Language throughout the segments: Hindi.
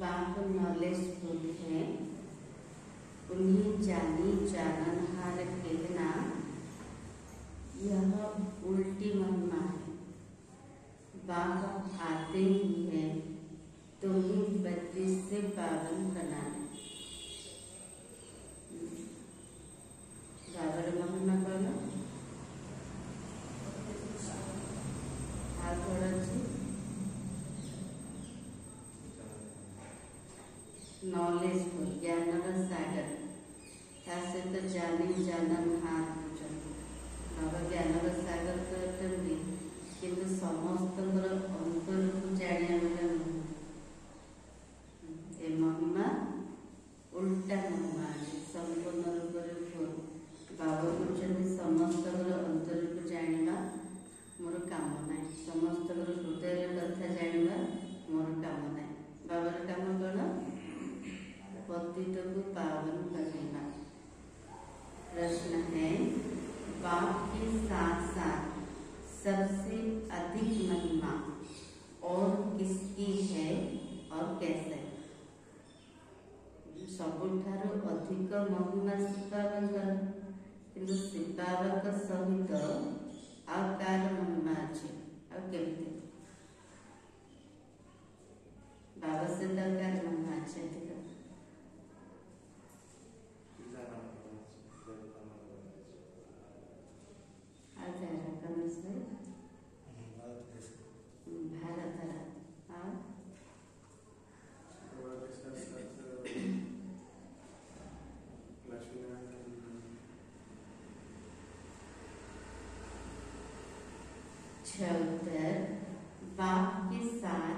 बाप नॉलेजफुल है, उन्हें जानी जाननहार कहना यह उल्टी महिमा है। बाप आते ही है तुम्हें 32 से 52 बनाने। बाबर महिमा कौन नॉलेजफुल ज्ञानर सागर ता सहित जानी जाननहार बाबा ज्ञानर सागर तो अटंती किंतु समस्त अंतर को जाने वाला नहीं। ए महिमा उल्टा महिमा संपूर्ण रूप से बाबा कहते समस्त अंतर को जाना मोर काम ना, समस्त हृदय कथा जाना मोर काम ना। बाबार काम कौन पतित को पावन करना। प्रश्न है बाप के साथ साथ सबसे अधिक महिमा और किसकी है और कैसे? सबुठारु अधिक महिमा शिपावकर, किंतु शिपावक सहित आकार महिमा अच्छे केमती बाबा से दरकार महिमा अच्छे उत्तर बाप के साथ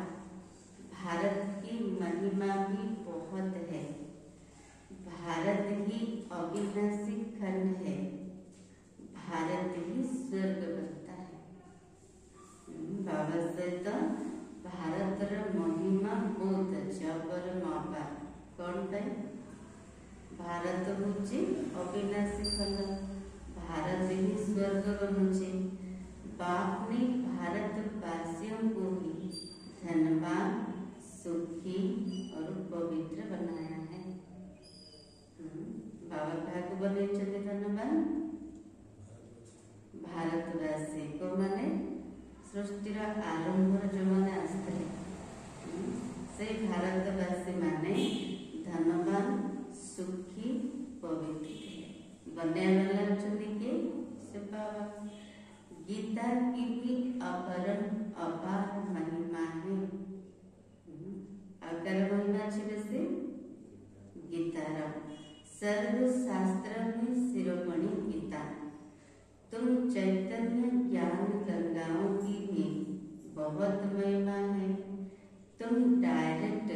भारत की महिमा भी बहुत है। भारत ही अविनाशी खंड है, भारत ही स्वर्ग बनता है। बाबा सहित भारतर महिमा बहुत अच्छे अपर मापा कौन पाए भारत हूँ अविनाशी खंड, भारत ही स्वर्ग बनुचे। बाप ने भारतवासियों को ही धनवान सुखी और पवित्र बनाया है। बाबा क्या को बने धनवान भारतवासी को माने सृष्टिर आरंभ जो मैंने आसते से भारतवासी माने धनवान सुखी पवित्र बने वाला किए से बाबा। गीता की भी अपरम अपार महिमा है। अगर महिमा से गीतार सर्व शास्त्र में शिरोमणि गीता, तुम चैतन्य ज्ञान गंगाओं की भी बहुत महिमा है। तुम डायरेक्ट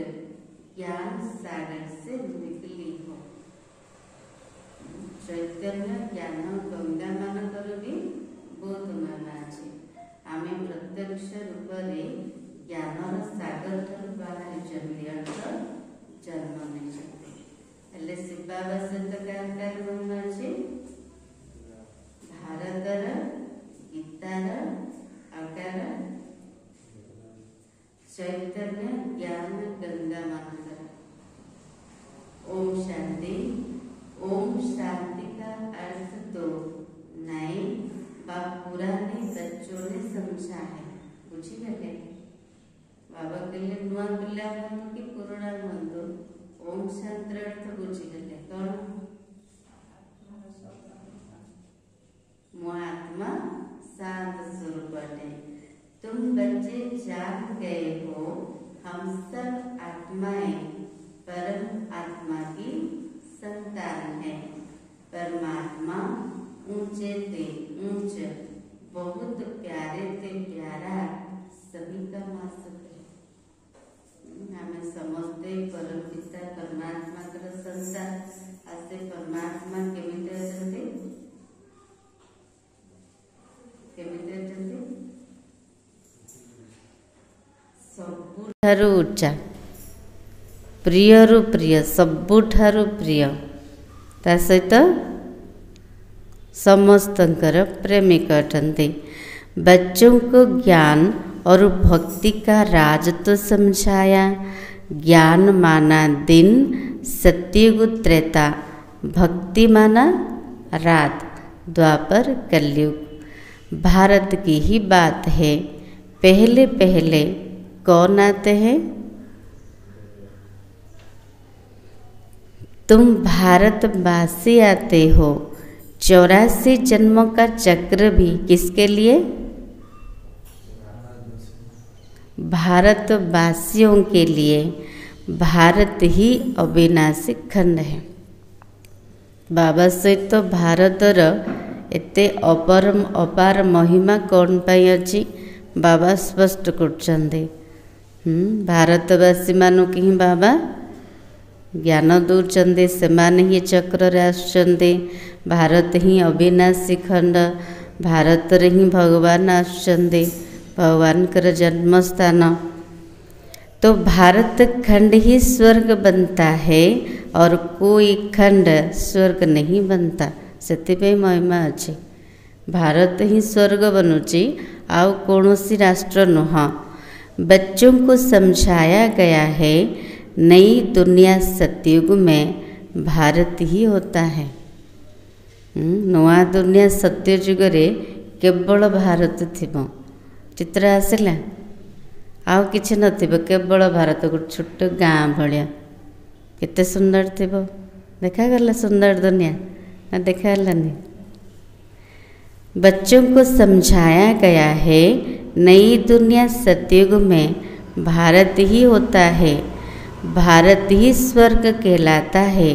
ज्ञान सागर से निकली हो। चैतन्य ज्ञान गंगा मान कर भी बहुत महिमा अच्छे। आम प्रत्यक्ष रूप से ज्ञानर सागर ठार बाहर जन्म नहीं शिवाबा सहित क्या महिमा अच्छे भारतर गीतार आकार चैतन्य ज्ञान गंगा मानकर। ओम शांति। ओम शांति का अर्थ तो नए पुराने बच्चों ने समझा है, बुझीगले बाबा कहले नुआ पिला कि पुराणा बंधु ओम शांति अर्थ बुझीगले कौन मो आत्मा शांत स्वरूप है। तुम बच्चे जान गए हो हम सब आत्माएं परम आत्मा की संतान है। परमात्मा ऊंचे ते ऊंच बहुत प्यारे ते प्यारा सभी का मासक है। हमें समझते परम पिता परमात्मा का संतान आसे परमात्मा केमिते अछंती सबुठारु उच्चा प्रियरु प्रिय सबुठारु प्रिय ता सहित समस्तंकर प्रेमिक अटंती। बच्चों को ज्ञान और भक्ति का राज तो समझाया, ज्ञान माना दिन, सत्युग त्रेता, भक्ति माना रात, द्वापर कलयुग। भारत की ही बात है, पहले पहले कौन आते हैं? तुम भारतवासी आते हो। 84 जन्मों का चक्र भी किसके लिए? भारतवासियों के लिए। भारत ही अविनाशी खंड है। बाबा सहित तो भारतर एते अपार महिमा कौन पाई अछि? बाबा स्पष्ट करछन्ते। भारतवासी मानु कि बाबा ज्ञान दौरान से ही चक्र आसुचंदे। भारत ही अविनाशी खंड, भारत ही भगवान आसुचंदे, भगवान कर जन्म स्थान। तो भारत खंड ही स्वर्ग बनता है और कोई खंड स्वर्ग नहीं बनता। से महिमा अच्छी। भारत ही स्वर्ग बनुची, आउ कौनसी राष्ट्र नुह। बच्चों को समझाया गया है नई दुनिया सतयुग में भारत ही होता है। नुआ दुनिया सत्ययुग रे केवल भारत थिबो। चित्र आसिला आउ किछि नथिबो, केवल भारत। गोटे छोट गाँ भलिया केते सुंदर थिबो। देखा गला सुंदर दुनिया ना? देखा गलानी। बच्चों को समझाया गया है नई दुनिया सतयुग में भारत ही होता है। भारत ही स्वर्ग कहलाता है।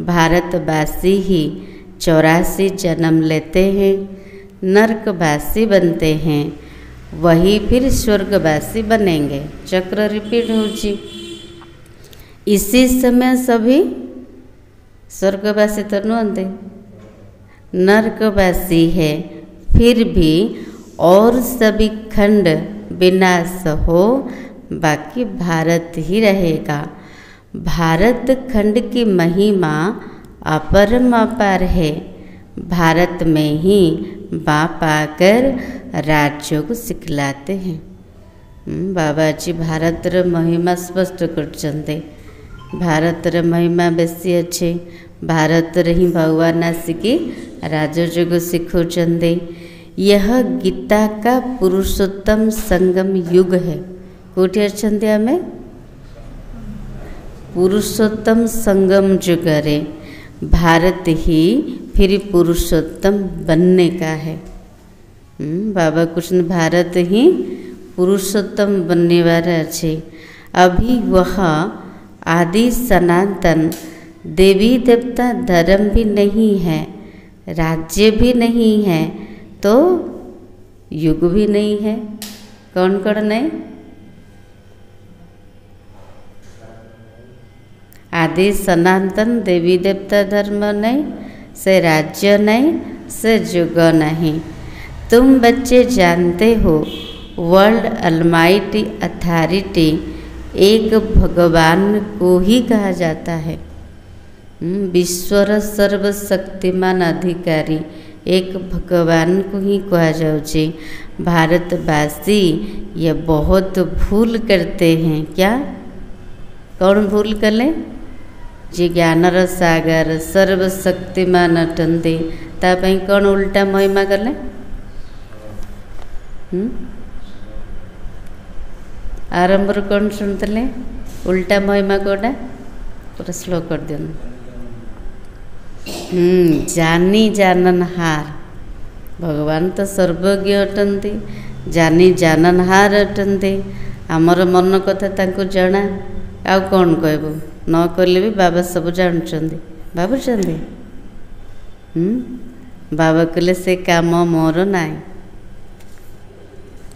भारतवासी ही 84 जन्म लेते हैं, नरकवासी बनते हैं, वही फिर स्वर्गवासी बनेंगे। चक्र रिपीट होची। इसी समय सभी स्वर्गवासी तो नुहते, नरकवासी है। फिर भी और सभी खंड विनाश हो, बाकी भारत ही रहेगा। भारत खंड की महिमा अपरंपार है। भारत में ही बाप आकर राज्यों को सिखलाते हैं। बाबा जी भारतर महिमा स्पष्ट करछन्ते। भारतर महिमा बेसी अच्छे। भारत ही भगवान आसिकी राजयोग सिखौछन्ते। यह गीता का पुरुषोत्तम संगम युग है। कोठी अच्छन्ते आमे? पुरुषोत्तम संगम युग रे भारत ही फिर पुरुषोत्तम बनने का है। बाबा कृष्ण भारत ही पुरुषोत्तम बनने वाला अच्छे। अभी वह आदि सनातन देवी देवता धर्म भी नहीं है, राज्य भी नहीं है, तो युग भी नहीं है। कौन कौन नहीं? आदि सनातन देवी देवता धर्म नहीं, से राज्य नहीं, से युग नहीं। तुम बच्चे जानते हो वर्ल्ड अलमाइटी अथॉरिटी एक भगवान को ही कहा जाता है। विश्वर सर्वशक्तिमान अधिकारी एक भगवान को ही कहा जाउची। भारतवासी ये बहुत भूल करते हैं। क्या? कौन भूल कले? जे ज्ञानर सागर सर्वशक्तिमान अटंती तापई कौन उल्टा महिमा कले? आरंभ कौन शुणुले? उल्टा महिमा कौटा? पूरा स्लो कर दियो। जानी जाननहार भगवान तो सर्वज्ञ अटंती, जानी जाननहार अटंती। आमर मन कथा तांको जाना। आउ कौन कहबो? न कहले भी बाबा सब जानछन्ती। भाबुछन्ती बाबा कहले से काम मोर नाई।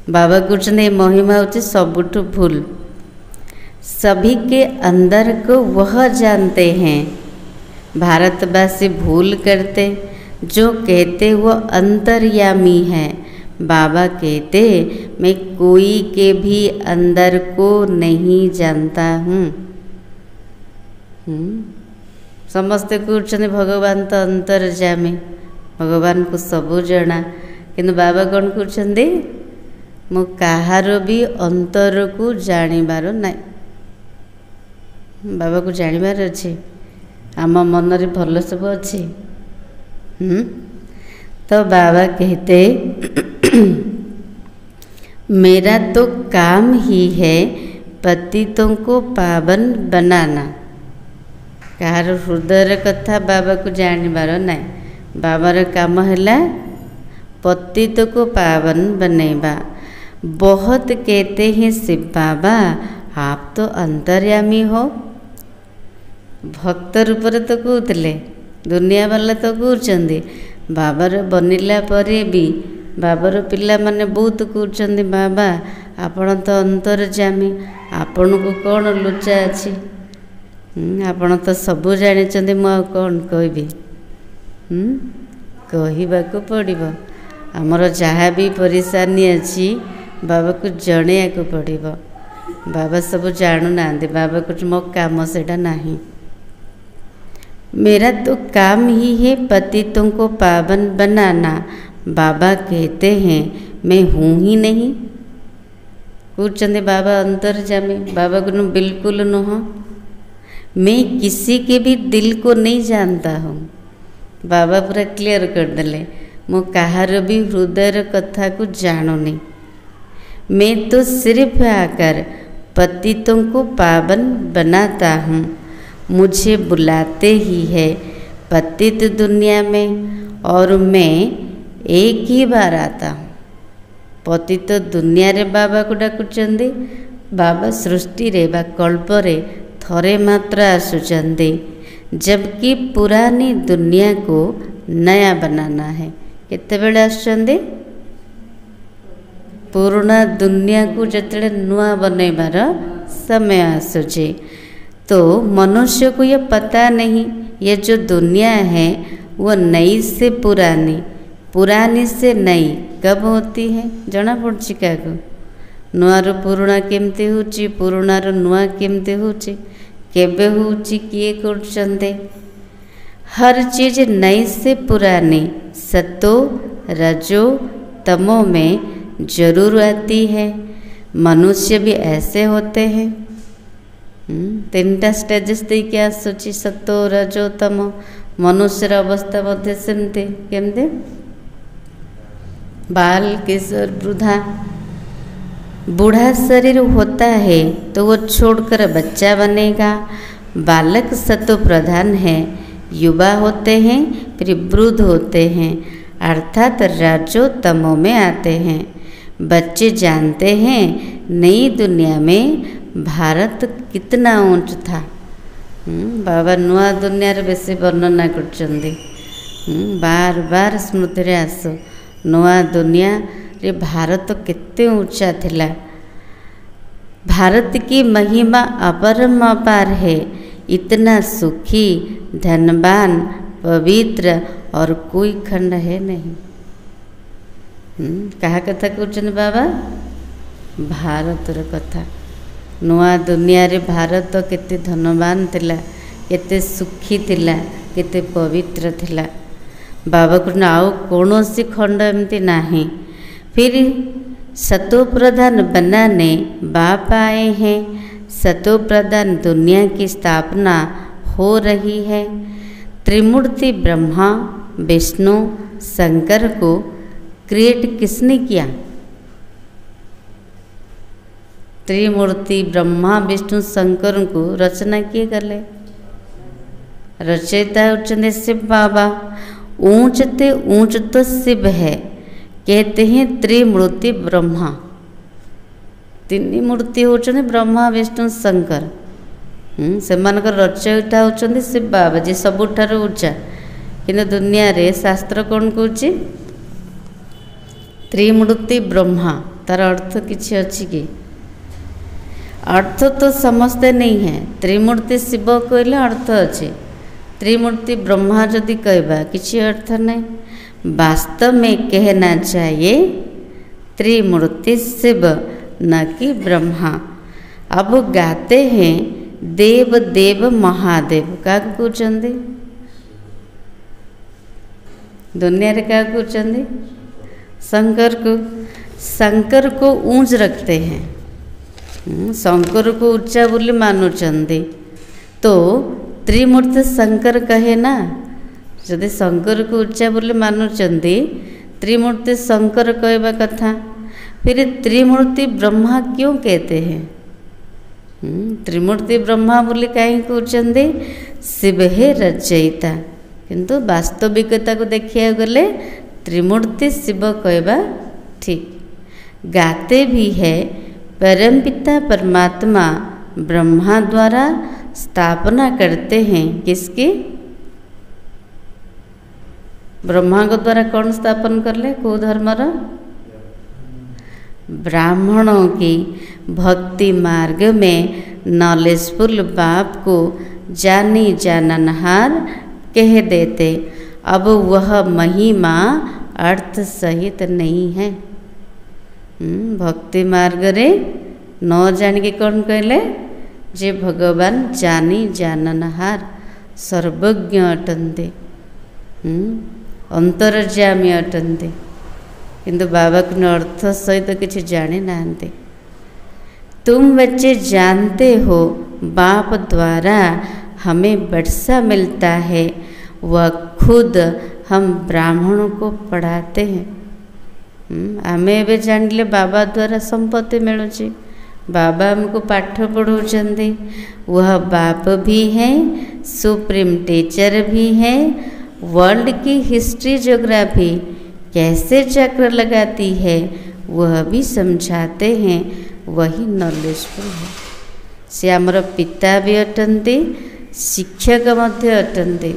बाबा कहते महिमा होची सबुठु भूल। सभी के अंदर को वह जानते हैं। भारतवासी भूल करते, जो कहते वो अंतर्यामी है। बाबा कहते मैं कोई के भी अंदर को नहीं जानता हूँ। समस्ते कहते भगवान तो अंतर्यामी, भगवान को सबू जना। किंतु बाबा कौन कहते मु कहार भी अंतर को जानिबार नाई। बाबा को जानिबार अच्छे आम मन रे भल सब अच्छे। तो बाबा कहते मेरा तो काम ही है पतितों को पावन बनाना। कहार हृदय कथा बाबा को जानिबार ना। बाबार काम है पतित को पावन बनेबा। बहुत कहते हैं शिव बाबा आप तो अंतर्यामी हो। भक्त रूप तो कहते दुनिया वाला तो कहते बाबार बनिला परे भी बाबार पिला माने बहुत कहते बाबा आपण तो अंतर्यामी आपण को कौन लुचा अच्छी आपण तो सबू जानी मु कौन कहबी कहवाक पड़ो। आमर जहाँ भी परेशानी अच्छी बाबा को जणिया को पड़ो। बाबा सब जानू ना बाबा कुछ मो काम सेटा नहीं। मेरा तो काम ही है पतितों को पावन बनाना। बाबा कहते हैं मैं हूँ ही नहीं। कहते बाबा अंतर्यामी बाबा को बिल्कुल नुह। मैं किसी के भी दिल को नहीं जानता हूँ। बाबा पूरा क्लियर करदेले मु कहार भी हृदय कथा को जानूनी। मैं तो सिर्फ आकर पतितों को पावन बनाता हूँ। मुझे बुलाते ही है पतित दुनिया में और मैं एक ही बार आता हूँ। पतित दुनिया रे बाबा को डाकुचंदी। बाबा सृष्टि रे बा कल्प रे थरे मात्र आसुचंदी। जबकि पुरानी दुनिया को नया बनाना है। केते बेले आसुचंदी पुराना दुनिया को जतले नुआ बनैबार समय आसुचे। तो मनुष्य को ये पता नहीं ये जो दुनिया है वो नई से पुरानी पुरानी से नई कब होती है जना पड़ची क्या नुआर पुराना केमती होची पुरानार नुआ केमती होची केबे होची किए करचंदे। हर चीज़ नई से पुरानी सतो रजो तमो में जरूर आती है। मनुष्य भी ऐसे होते हैं। तीनटा स्टेजेस दे के आसुची सतो रजो तमो। मनुष्यर अवस्था मध्य सेमती केमती बाल किशोर वृद्धा। बूढ़ा शरीर होता है तो वो छोड़कर बच्चा बनेगा। बालक सतो प्रधान है युवा होते हैं फिर वृद्ध होते हैं अर्थात राजो तमो में आते हैं। बच्चे जानते हैं नई दुनिया में भारत कितना ऊंच था। बाबा नुआ दुनिया रे बेसी वर्णना करचंदी। बार बार स्मृति रे आसो नुआ दुनिया रे भारत केते ऊंचा थिला। भारत की महिमा अपरंपार है। इतना सुखी धनवान पवित्र और कोई खंड है नहीं। कहा कथा कहते बाबा भारतर कथा। नुआ दुनिया रे भारत केते धनवान थिला केते सुखी थिला केते पवित्र थिला। बाबा को आउ कौनसी खंड एमती नहीं। फिर सतो प्रधान बनाने बाप आए हैं। सतो प्रधान दुनिया की स्थापना हो रही है। त्रिमूर्ति ब्रह्मा विष्णु शंकर को क्रिएट किसने किया? त्रिमूर्ति ब्रह्मा विष्णु शंकर को रचना किए गले। रचयिता होते शिव बाबा। ऊंचते ऊंच तो शिव है कहते हैं त्रिमूर्ति ब्रह्मा। तीन मूर्ति होचने ब्रह्मा विष्णु शंकर। सेमानकर रचयिता होचने शिव बाबा जी सबुठार ऊंचा। किंतु दुनिया रे शास्त्र कौन कहूँ त्रिमूर्ति ब्रह्मा। तार अर्थ किसी अच्छी कि अर्थ तो समस्ते नहीं है। त्रिमूर्ति शिव कहले अर्थ अच्छे। त्रिमूर्ति ब्रह्मा जदि कहबा किसी अर्थ नहीं। वास्तव में कहना चाहिए त्रिमूर्ति शिव न कि ब्रह्मा। अब गाते हैं देव देव महादेव। क्या कहते दुनिया रे क्या कहते शंकर को। शंकर को ऊंच रखते हैं। शंकर को ऊंचा बोली मानुचंदी। तो त्रिमूर्ति शंकर कहे ना, जदि शंकर को उच्चा बोले मानुचंदी, त्रिमूर्ति शंकर कहवा कथा, फिर त्रिमूर्ति ब्रह्मा क्यों कहते हैं? त्रिमूर्ति ब्रह्मा बोले कहीं कहते शिव है रचयिता, किंतु वास्तविकता को देखिए गले त्रिमूर्ति शिव कहवा ठीक। गाते भी है परमपिता परमात्मा ब्रह्मा द्वारा स्थापना करते हैं। किसकी? ब्रह्मा को द्वारा कौन स्थापन कर ले? को धर्मर? ब्राह्मणों की भक्ति मार्ग में नॉलेजफुल बाप को जानी जाननहार कह देते। अब वह महिमा अर्थ सहित नहीं है। भक्ति मार्ग रे न जान के कौन कहले? जे भगवान जानी जाननहार सर्वज्ञ अटंते, अंतर्जामी अटंते, किंतु बाबा को अर्थ सहित किसी जाने नांते। तुम बच्चे जानते हो बाप द्वारा हमें वर्षा मिलता है, वह खुद हम ब्राह्मणों को पढ़ाते हैं। आमे एवं जानिले बाबा द्वारा संपत्ति मिलुची, बाबा हमको पाठ पढ़ाउछंदी। वह बाप भी हैं, सुप्रीम टीचर भी हैं। वर्ल्ड की हिस्ट्री ज्योग्राफी कैसे चक्र लगाती है वह भी समझाते हैं। वही नॉलेजफुल है। से आमर पिता भी अटंती, शिक्षक मध्य अटंती।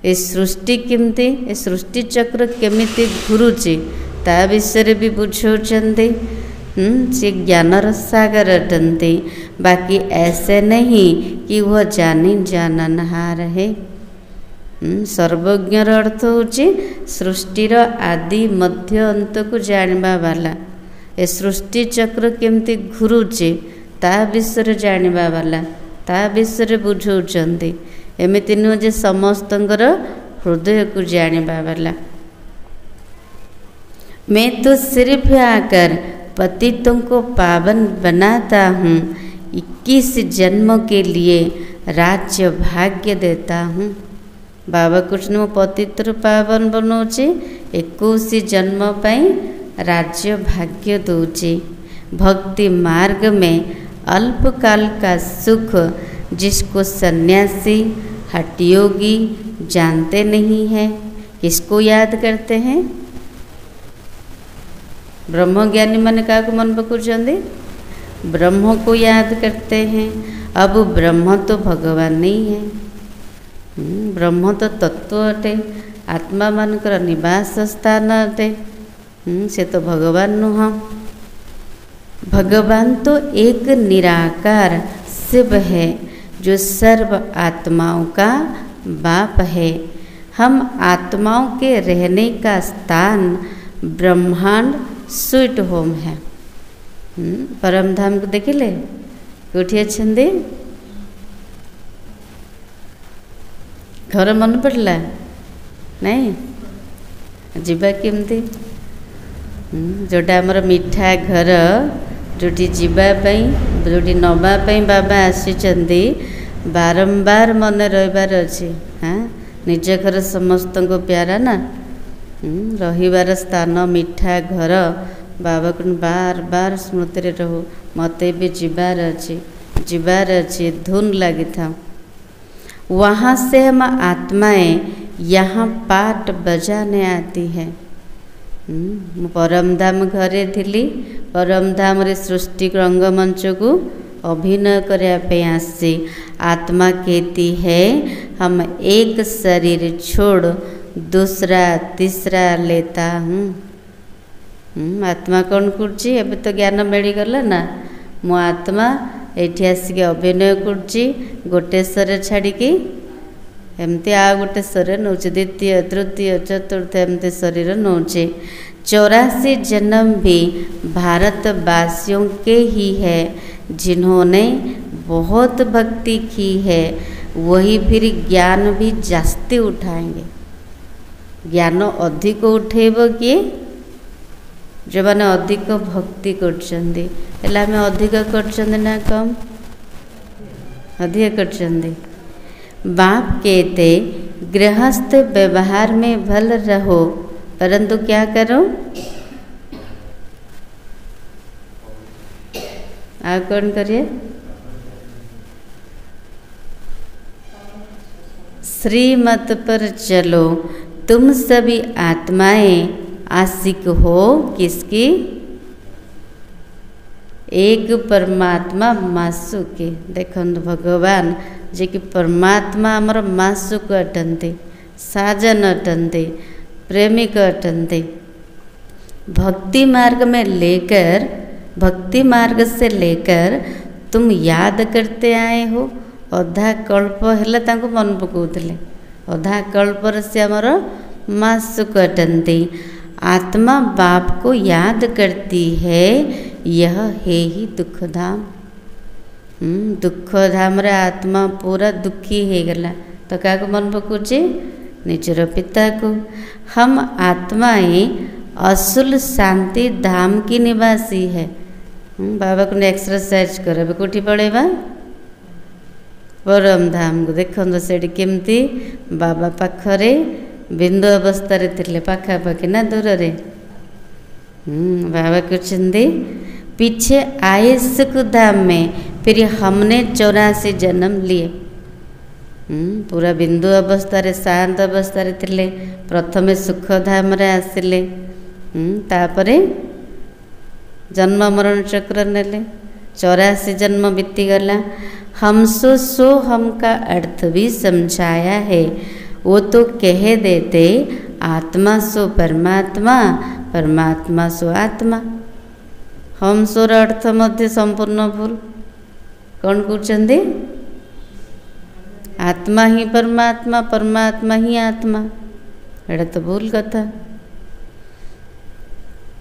ए सृष्टि केमती, ए सृष्टि चक्र केमिति घुरुची ता विषय भी बुझाउछंदी। से ज्ञानर सागर अटंती। बाकी ऐसे नहीं कि वह जानी जाननहार है। सर्वज्ञर अर्थ होची सृष्टिर आदि मध्य अंत को जानवा वाला। ए सृष्टि चक्र केमती घुरुची ता विषय जानवा वाला, ता विषय बुझाउछंदी। एमिति नुह जे समस्तंकर हृदय को जानवा वाला। मैं तो सिर्फ आकर पतितों को पावन बनाता हूँ, 21 जन्म के लिए राज्य भाग्य देता हूँ। बाबा कृष्ण पतित्र पावन बनौचे, 21 जन्म पाई राज्य भाग्य दौचे। भक्ति मार्ग में अल्पकाल का सुख जिसको सन्यासी हठयोगी जानते नहीं है, किसको याद करते हैं? ब्रह्मज्ञानी मन का मन पकड़ते, ब्रह्म को याद करते हैं। अब ब्रह्म तो भगवान नहीं है, ब्रह्म तो तत्व अटे, आत्मा मानकर निवास स्थान अटे। से तो भगवान नुह। भगवान तो एक निराकार शिव है जो सर्व आत्माओं का बाप है। हम आत्माओं के रहने का स्थान ब्रह्मांड स्वीट होम है। परम धाम को देखिले कोठी अच्छे घर मन पड़ला नहीं जीवा केमती जोटा आमर मिठा घर जोटी जीवाई जोटी नवापाई बाबा आसी बारंबार मन रहीबार अच्छे। हाँ निज घर समस्त को प्यारा ना रहीबार स्थान मिठा घर बाबा को बार बार स्मृति रे रहो। मते भी जीवार अच्छी धुन लगी था। वहाँ से हम आत्माएं यहाँ पाठ बजाने आती है। परमधाम घरे थिली, परमधाम रे सृष्टि रंगमंच को अभिनय करने आसी। आत्मा कहती है हम एक शरीर छोड़ दूसरा तीसरा लेता हूँ। आत्मा कौन करची? एबे तो ज्ञान मिलगला ना। मो आत्मा एठी आसिक अभिनय करची गोटे स्वर छाड़िकी एमती आ गोटे स्वर नौचे, द्वितीय तृतीय चतुर्थ एमती शरीर नौचे। 84 जन्म भी भारतवासियों के ही है जिन्होंने बहुत भक्ति की है। वही फिर ज्ञान भी जास्ती उठाएंगे। ज्ञान अधिक उठेब किए? जो मैंने अधिक भक्ति कर अधिक कर बाप कहते गृहस्थ व्यवहार में भल रहो, परंतु क्या करो? आप कौन करिए? श्रीमत पर चलो। तुम सभी आत्माएं आशिक हो किसकी? एक परमात्मा मासुके। देखो भगवान जे कि परमात्मा आमर मासुक अटंती, साजन अटंती, प्रेमिक अटंती। भक्ति मार्ग में लेकर, भक्ति मार्ग से लेकर तुम याद करते आए हो। अधा कल्प हेला तांको मन पकाउतले, अधा कल्पर से आमर मासुक अटंती। आत्मा बाप को याद करती है, यह है ही दुखधाम। दुखधाम रे आत्मा पूरा दुखी हो गला तो क्या मन पकाउचे? निजर पिता को। हम आत्माएं असुल शांति धाम की निवासी है। बाबा को एक्सरसाइज कर कौटी पड़ेगा? परम धाम को। देखो से केमती बाबा पाखरे बिंदु अवस्था थे, पाखापाखि ना दूर रे। बाबा कहते पीछे आए सुख धाम में, फिर हमने 84 जन्म लिए। पूरा बिंदु अवस्था शांत अवस्था थे, प्रथमे सुख धाम रे आसिले, तापरे जन्म मरण चक्र नेले, 84 जन्म बीतीगला। हमसो सो हम का अर्थ भी समझाया है। वो तो कह देते आत्मा सो परमात्मा, परमात्मा सो आत्मा। हम सोर अर्थ मध्य संपूर्ण भूल। कौन कहते? आत्मा ही परमात्मा, परमात्मा ही आत्मा। एटा तो भूल कथा।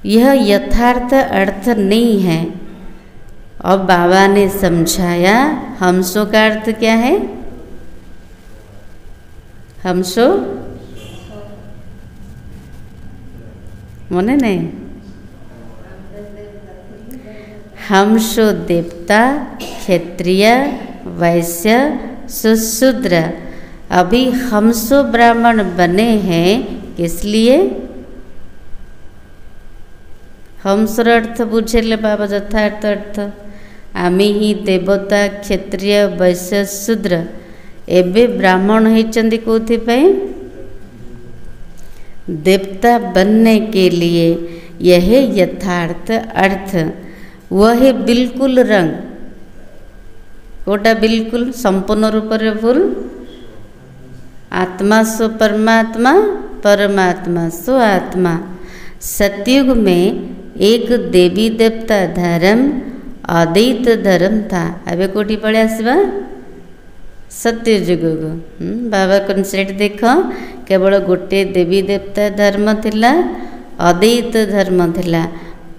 यह यथार्थ अर्थ नहीं है। अब बाबा ने समझाया हमसो का अर्थ क्या है? हमसो मने नहीं, हमसो देवता, क्षत्रिय, वैश्य, सुशूद्र। अभी हमसो ब्राह्मण बने हैं, किस लिए? हमसर अर्थ बुझेले बाबा यथार्थ अर्थ। आमे ही देवता, क्षत्रिय, वैश्य, शूद्र। एबे ब्राह्मण होइचंदी कोथिपाई? देवता बनने के लिए। यह यथार्थ अर्थ। वह है बिल्कुल रंग। कोटा बिल्कुल संपूर्ण रूप रे भूल। आत्मा सो परमात्मा, परमात्मा सो आत्मा। सतयुग में एक देवी देवता धर्म, अद्वैत धर्म था। अबे कोटी पड़े आसवा? सत्ययुग को। बाबा कनसेप्ट देख, केवल गोटे देवी देवता धर्म थिला, अद्वैत धर्म थिला।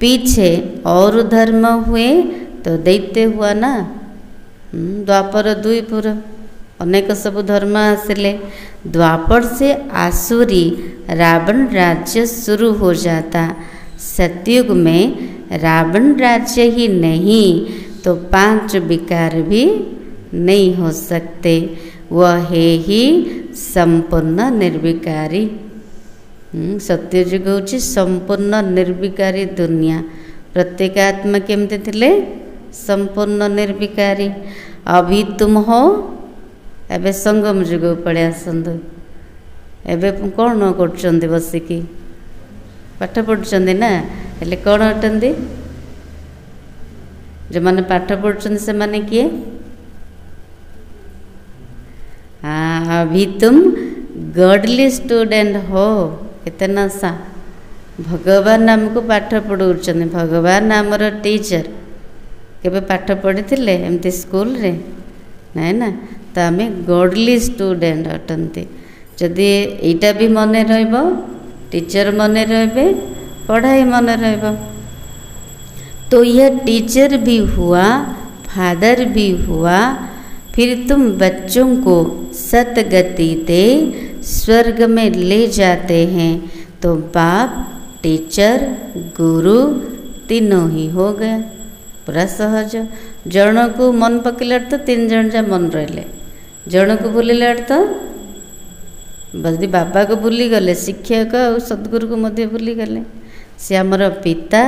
पीछे और धर्म हुए तो दैत्य हुआ ना। द्वापर 2 पुर अनेक सब धर्म आसिले। द्वापर से आसुरी रावण राज्य शुरू हो जाता। सतयुग में रावण राज्य ही नहीं तो 5 विकार भी नहीं हो सकते। वह है ही संपूर्ण निर्विकारी। सत्ययुग हूँ संपूर्ण निर्विकारी दुनिया। प्रत्येक आत्मा केमती थिले? संपूर्ण निर्विकारी। अभी तुम हो एबे संगम जुग पड़े आसतु। एबे कौन कर बसिकी पाठ पढ़ुंट ना, हेले कौन अटंती? जो मैंने पाठ पढ़ुंट से माने किए? हाँ, अभी तुम गॉडली स्टूडेंट हो। कितना सा भगवान आमको पाठ पढ़ाऊँ। भगवान आमर टीचर। केबे पाठ पढ़ी थिले एमती स्कूल रे? नहीं ना। तो आम गॉडली स्टूडेंट अटंती। जदि एटा भी मन रहिबो, टीचर मन रहे, पढ़ाई मन रहिबो, तो यह टीचर भी हुआ, फादर भी हुआ। फिर तुम बच्चों को सतगति दे स्वर्ग में ले जाते हैं। तो बाप, टीचर, गुरु तीनों ही हो गया। पूरा सहज। जन को मन पकड़ तो 3 जन जा मन रहे। जन को भूलिला तो यदि बाबा को भूली गले शिक्षक और सद्गुरु को मध्य भूली गले से आमर पिता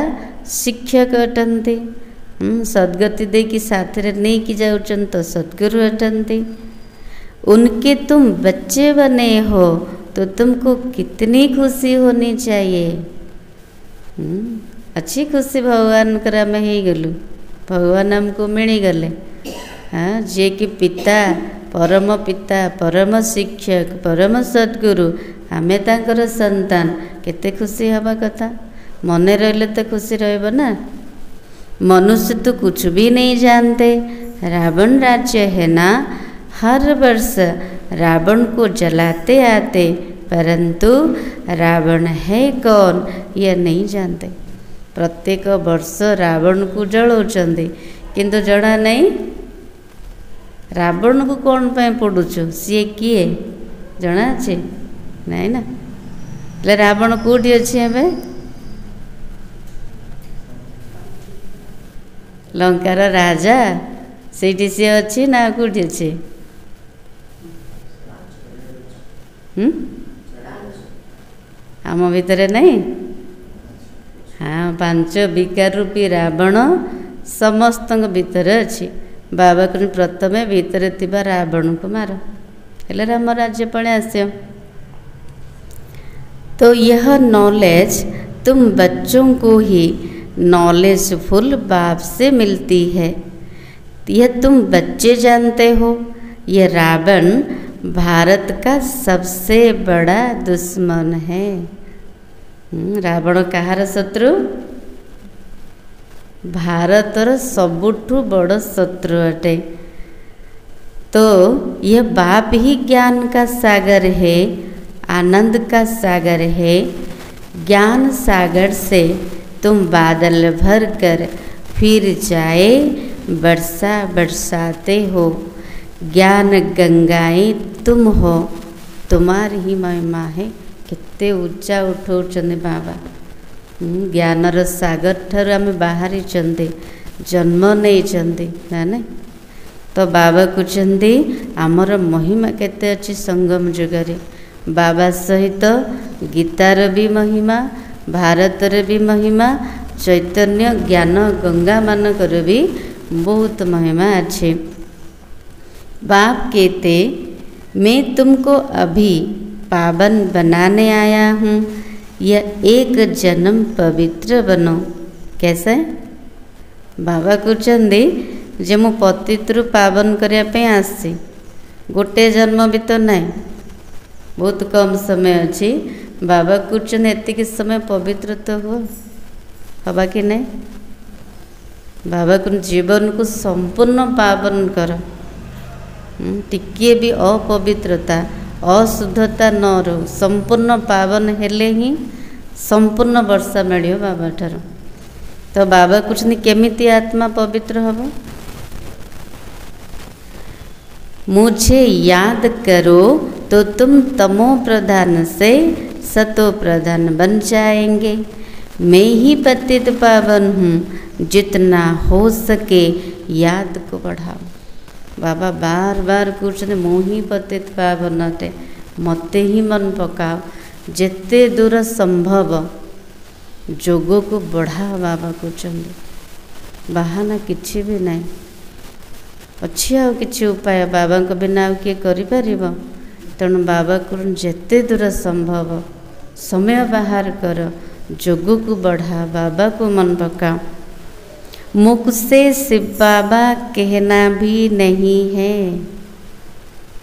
शिक्षक अटंती सद्गति दे कि साथ रे नहीं कि जाउचन तो सद्गुरु अटंती। उनके तुम बच्चे बने हो तो तुमको कितनी खुशी होनी चाहिए। अच्छी खुशी भगवान कर आम हो गलु भगवान आमको मिलीगले। हाँ जे कि पिता परम शिक्षक परम सद्गुरु आमे तांकर संतान केते खुशी हवा कथा। मने रहले तो खुशी रहबो ना। मनुष्य तो कुछ भी नहीं जानते। रावण राज्य है ना, हर वर्ष रावण को जलाते आते परंतु रावण है कौन ये नहीं जानते। प्रत्येक वर्ष रावण को जलाउछंदी किंतु जड़ा नहीं रावण को कौन पे पड़ुछु सी किए जना अच्छे नहीं ना। ले रावण कोठी अच्छे हमें लंकार राजा सेठी सी अच्छी ना कोठी अच्छे आम भितर नहीं। हाँ पांच विकार रूपी रावण समस्त भितर अच्छी। बाबा को प्रथमे भीतर थिबा रावण को मार हेले राम राज्य पड़े आस्यो। तो यह नॉलेज तुम बच्चों को ही नॉलेजफुल बाप से मिलती है। यह तुम बच्चे जानते हो यह रावण भारत का सबसे बड़ा दुश्मन है। रावण कहार शत्रु भारतर सबुठु बड़ शत्रु अटे। तो यह बाप ही ज्ञान का सागर है आनंद का सागर है। ज्ञान सागर से तुम बादल भर कर फिर जाए वर्षा बरसाते हो। ज्ञान गंगाएं तुम हो तुम्हारी ही महिमा है। कितने ऊंचा उठौचंदे बाबा ज्ञानर सागर ठार आम बाहरी जन्म नहीं चंदी ना। तो बाबा कहते आमर महिमा केते अच्छी संगम जुगरे बाबा सहित गीतार भी महिमा भारतर भी महिमा चैतन्य ज्ञान गंगा मानकर भी बहुत महिमा अच्छे। बाप कहते मैं तुमको अभी पावन बनाने आया हूँ। यह एक जन्म पवित्र बनो। कैसे बाबा कहते जे मु पतित्रु पावन करने आसी गोटे जन्म भी तो नहीं बहुत कम समय अच्छी। बाबा कहते एतिक समय पवित्र तो हो हवा कि नहीं। बाबा को जीवन को संपूर्ण पावन कर टिके भी अपवित्रता अशुद्धता न रो संपूर्ण पावन हेले ही संपूर्ण वर्षा मिलियो बाबा ठार। तो बाबा कुछ नहीं केमिति आत्मा पवित्र हबो। मुझे याद करो तो तुम तमो प्रधान से सतो प्रधान बन जाएंगे। मैं ही पतित पावन हूँ जितना हो सके याद को बढ़ाओ। बाबा बार बार कहते मुही पतित पावन अटे मते ही मन पकाओ। जेते दूर संभव जोग को बढ़ाओ। बाबा कहते बाहाना किछि भी नहीं अच्छी आ कि उपाय बाबा को बिना किए करि परिबो। तेणु बाबा को जेते दूर संभव समय बाहर कर जोग को बढ़ा बाबा को मन पकाओ। मुख से शिव बाबा कहना भी नहीं है।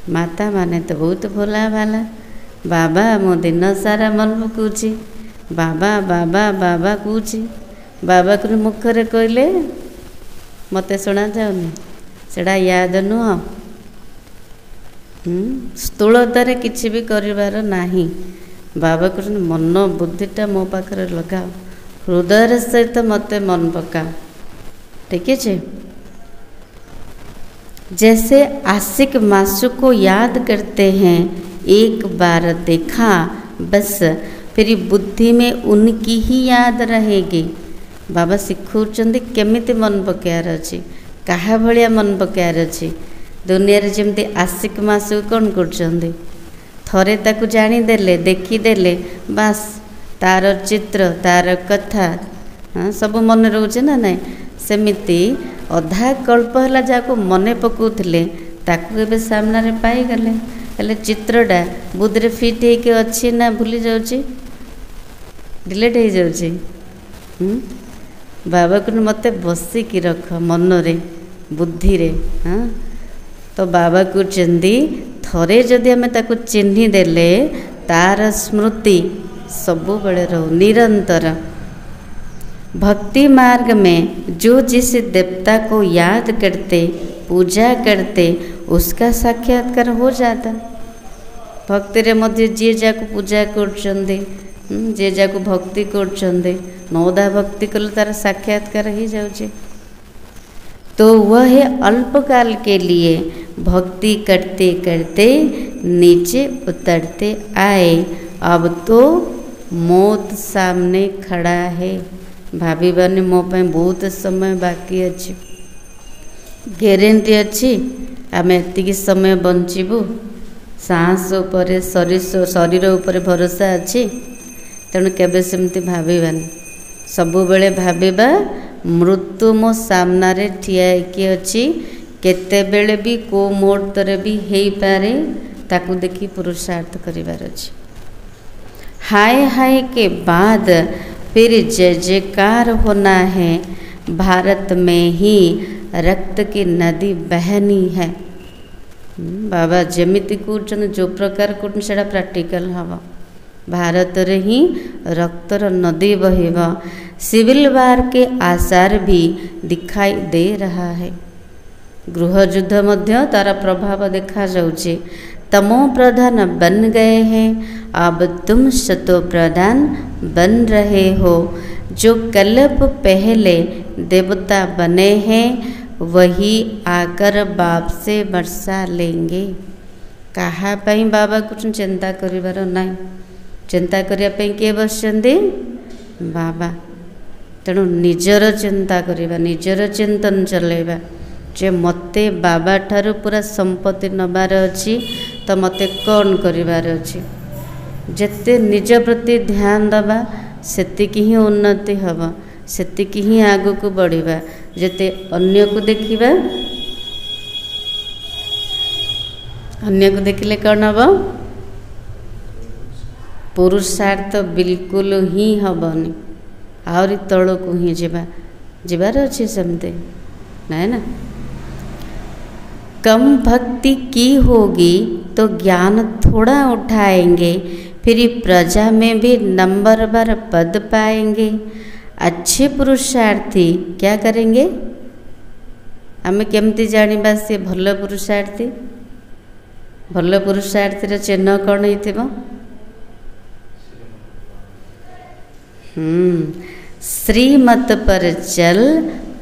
माता माने तो बहुत भोला भाला बाबा मो दिन सारा मन पकाउची बाबा बाबा बाबा कहूची। बाबा को मुखरे कहले मते शुणा जाऊनी सेड़ा याद नुह। स्थूलतार किसी भी करिवार नाही। बाबा कहते मन बुद्धिटा मो पाखरे लगाओ हृदय सहित मते मन पकाओ। ठीक है जैसे आशिक मासू को याद करते हैं एक बार देखा बस फिर बुद्धि में उनकी ही याद रहेगी। बाबा शिखौचंदी केमिति मन पकायर अछि कहा भलिया मन पकायर अछि दुनिया रे जमती आशिक मासु कौन कर थरे ताकू जानीदेले देखीदेले बास तार चित्र तार कथा सब मन रोचे ना नाई सेमिति अधा कल्प है जहाँ मन पकाउले ताकू एबे सामना रे पाई गले हेले चित्रटा बुद्धि रे फिट होके अच्छी ना भूली जाउची डिलेट हो जाउची बाबा को मते बसिकी रख मन रे बुद्धि रे हाँ तो बाबा को चंदी थरे जदि आम ताकू चिन्ही देले तार स्मृति सबु बेले रहो निरंतर। भक्ति मार्ग में जो जिस देवता को याद करते पूजा करते उसका साक्षात्कार हो जाता। भक्ति रे मध्य जे जाको पूजा करछंदे जे जाको भक्ति करछंदे नौदा भक्ति कले तार साक्षात्कार ही जाउछे। तो वह अल्पकाल के लिए भक्ति करते करते नीचे उतरते आए। अब तो मौत सामने खड़ा है। भाभी बानी मो पे बहुत समय बाकी अच्छी गारंटी अच्छी आम एति समय बंचबू सांस उपर शरीर उपर भरोसा अच्छी तेणु केबे सेमती भाविबानी सबु बेले भाविबा मृत्यु मो सामना रे ठिया कि अच्छी केते बेले भी को मुहूर्त भी हो पारे ताकू देखी पुरुषार्थ करिवार अछि। हाय हाय के बाद फिर जय जयकार होना है। भारत में ही रक्त की नदी बहनी है। बाबा जमिति कहते जो प्रकार कहते से प्रैक्टिकल हम भारत रे ही रक्तर नदी बहिब। सिविल वार के आसार भी दिखाई दे रहा है। गृह युद्ध मध्य तार प्रभाव देखा जाउछे। तमो प्रधान बन गए हैं अब तुम सतो प्रधान बन रहे हो। जो कल्प पहले देवता बने हैं वही आकर बाप से वर्षा लेंगे। कहा पाई बाबा कुछ चिंता करिवार नहीं। चिंता करिया पे किए बसचंदी बाबा। तेणु निजर चिंता करिबा निजर चिंतन चलेबा जे मते बाबा ठारू पूरा संपत्ति नबार अछि तो मते कौन करिवार अछि। जेते निज प्रति ध्यान दबा सेतिकी ही उन्नति हबा सेतिकी ही आगु को बढ़िबा। जेते अन्य को देखिबा अन्य को देखिले कौन हबा पुरुषार्थ बिल्कुल ही हबनी आहरी तल को ही जीवार अच्छे सेमते ना ना। कम भक्ति की होगी तो ज्ञान थोड़ा उठाएंगे फिर प्रजा में भी नंबर बार पद पाएंगे। अच्छे पुरुषार्थी क्या करेंगे आमे केमती जानिबा से भल पुरुषार्थी। भल पुरुषार्थी चिन्ह कौन हो श्रीमत पर चल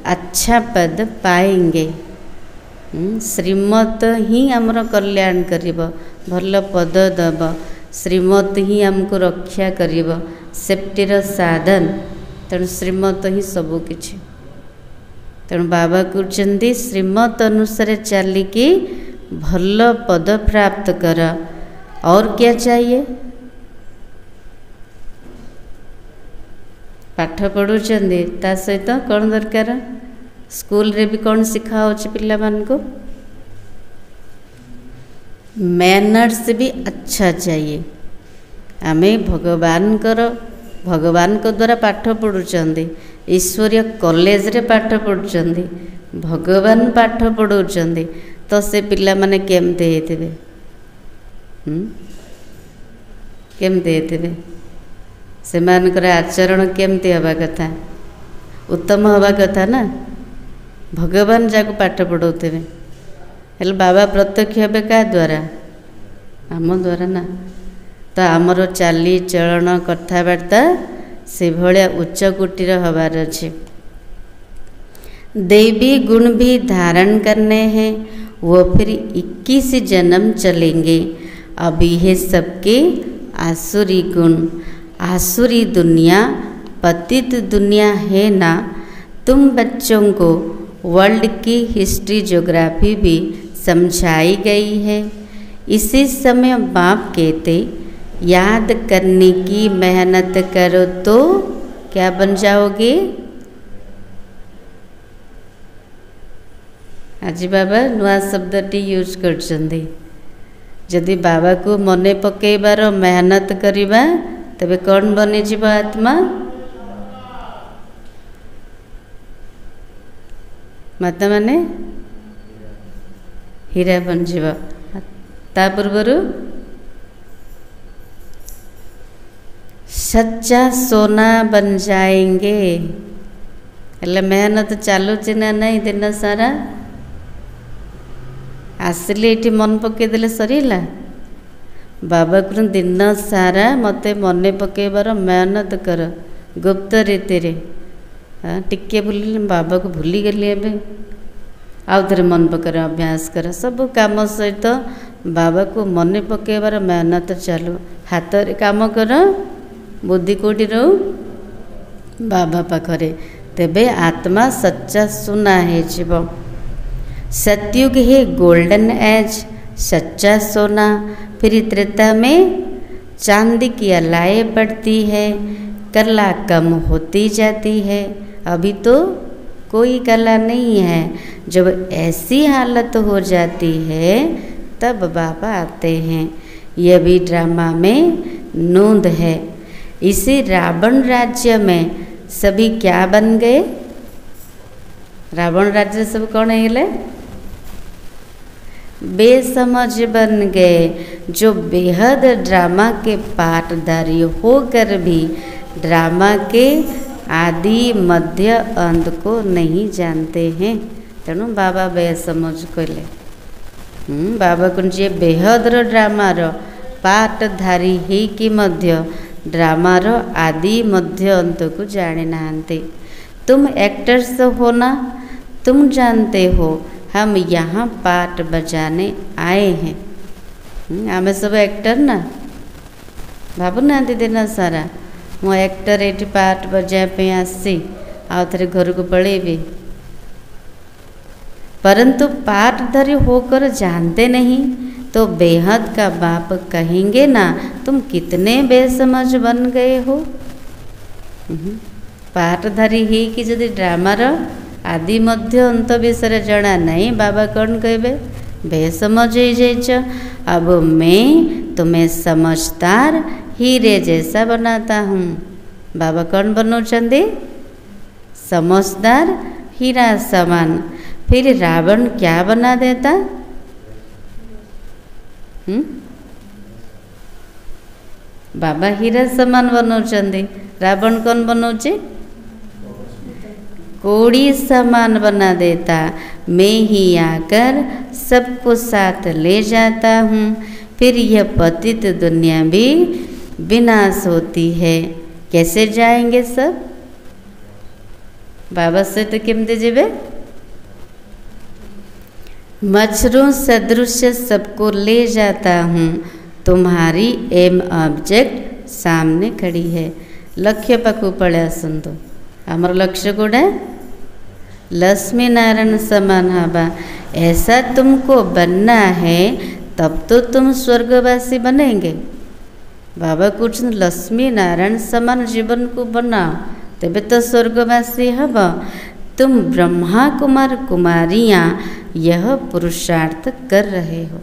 अच्छा पद पाएंगे। श्रीमत ही आमर कल्याण करिब भल पद दब। श्रीमत ही आमको रक्षा करिब सेफ्टीर साधन। तेणु श्रीमत ही सबु किछि। तेणु बाबा कहते श्रीमत अनुसार चलिकी भल पद प्राप्त कर। और क्या चाहिए पाठ पढ़ुचंदी ता सहित कौन दरकार स्कूल रे भी कौन सिखा होछि पिला मान को मैनर्स भी अच्छा चाहिए। आमे भगवान को द्वारा पाठ पढ़ुचंदी ईश्वरीय कॉलेज रे पाठ पढ़ुचंदी भगवान पाठ पढ़ुचंदी तो से पिला माने केमते हेतिबे केमते हेतिबे से मानकर आचरण केमती हवा कथा उत्तम हवा कथा ना। भगवान जाको पाठ पढ़ाते हेल्ले बाबा प्रत्यक्ष हे क्या द्वारा आम द्वारा ना। तो आमर चाली चलन कथबार्ता से भाया उच्च कोटिर हबार अच्छे। दैवी गुण भी धारण करने हैं वो फिर 21 जन्म चलेंगे। अभी है सबके आसुरी गुण। आसुरी दुनिया पतित दुनिया है ना। तुम बच्चों को वर्ल्ड की हिस्ट्री ज्योग्राफी भी समझाई गई है। इसी समय बाप कहते याद करने की मेहनत करो तो क्या बन जाओगे। आज बाबा नुआ शब्दटी यूज करछन्ती। जदि बाबा को मने पकेबार मेहनत करिबा तबे कौन बनी जीव आत्मा। माता माने हीरा बन जीव। ता पूर्वरु सच्चा सोना बन जाएंगे। हेले मेहनत चालुची ना नहीं दिन सारा आसिले ये मन पकईदे सरीला। बाबा को दिन सारा मते मने पकेबार मेहनत कर गुप्त रीति रे। टिके भूल बाबा को भूली गली एवं आउ थे मन पकर अभ्यास कर सब काम सहित बाबा को मने पकेबार मेहनत चालू। हाथ रे काम कर बुद्धि कोटी रो बाबा पाखरे तेबे आत्मा सच्चा सुना है जीव। सतयुग है गोल्डन एज सच्चा सोना। फिर त्रेता में चांदी की अलाए बढ़ती है कला कम होती जाती है। अभी तो कोई कला नहीं है। जब ऐसी हालत हो जाती है तब बाबा आते हैं। यह भी ड्रामा में नोंद है। इसी रावण राज्य में सभी क्या बन गए। रावण राज्य सब कौन है बेसमझ बन गए। जो बेहद ड्रामा के पाठधारी होकर भी ड्रामा के आदि मध्य अंत को नहीं जानते हैं। तेणु बाबा बेसमझ कहले बाबा को जी बेहद ड्रामार पाठधारी ही कि मध्य ड्रामार आदि मध्य अंत को जाने नांते। तुम एक्टर्स हो ना, तुम जानते हो हम यहाँ पाठ बजाने आए हैं। आमे सब एक्टर ना भावु ना दिन सारा मो एक्टर ये पाठ बजापी आसी आउ थे घर को पलैबी। परंतु पाठधारी होकर जानते नहीं तो बेहद का बाप कहेंगे ना तुम कितने बेसमझ बन गए हो। पाठधारी ही कि जदि ड्रामार आदि मध्य अंत विषय जना नहीं बाबा कौन कहे बेसमझ हो जाइछ। अब मैं तुम्हें समझदार हीरे जैसा बनाता हूँ। बाबा कौन बनौचंदी समझदार हीरा समान। फिर रावण क्या बना देता बाबा हीरा समान बनौचंदी। रावण कौन बनौचे कोड़ी समान बना देता। मैं ही आकर सबको साथ ले जाता हूँ। फिर यह पतित दुनिया भी विनाश होती है। कैसे जाएंगे सब बाबा से तो केमते जीवे। मच्छरों सदृश सबको ले जाता हूँ। तुम्हारी एम ऑब्जेक्ट सामने खड़ी है। लक्ष्य पाखु पड़े आसतु। आमर लक्ष्य कोड़ा लक्ष्मी नारायण समान हवा। ऐसा तुमको बनना है तब तो तुम स्वर्गवासी बनेंगे। बाबा कुछ लक्ष्मी नारायण समान जीवन को बनाओ तेबे तो स्वर्गवासी हब। तुम ब्रह्मा कुमार कुमारियाँ यह पुरुषार्थ कर रहे हो।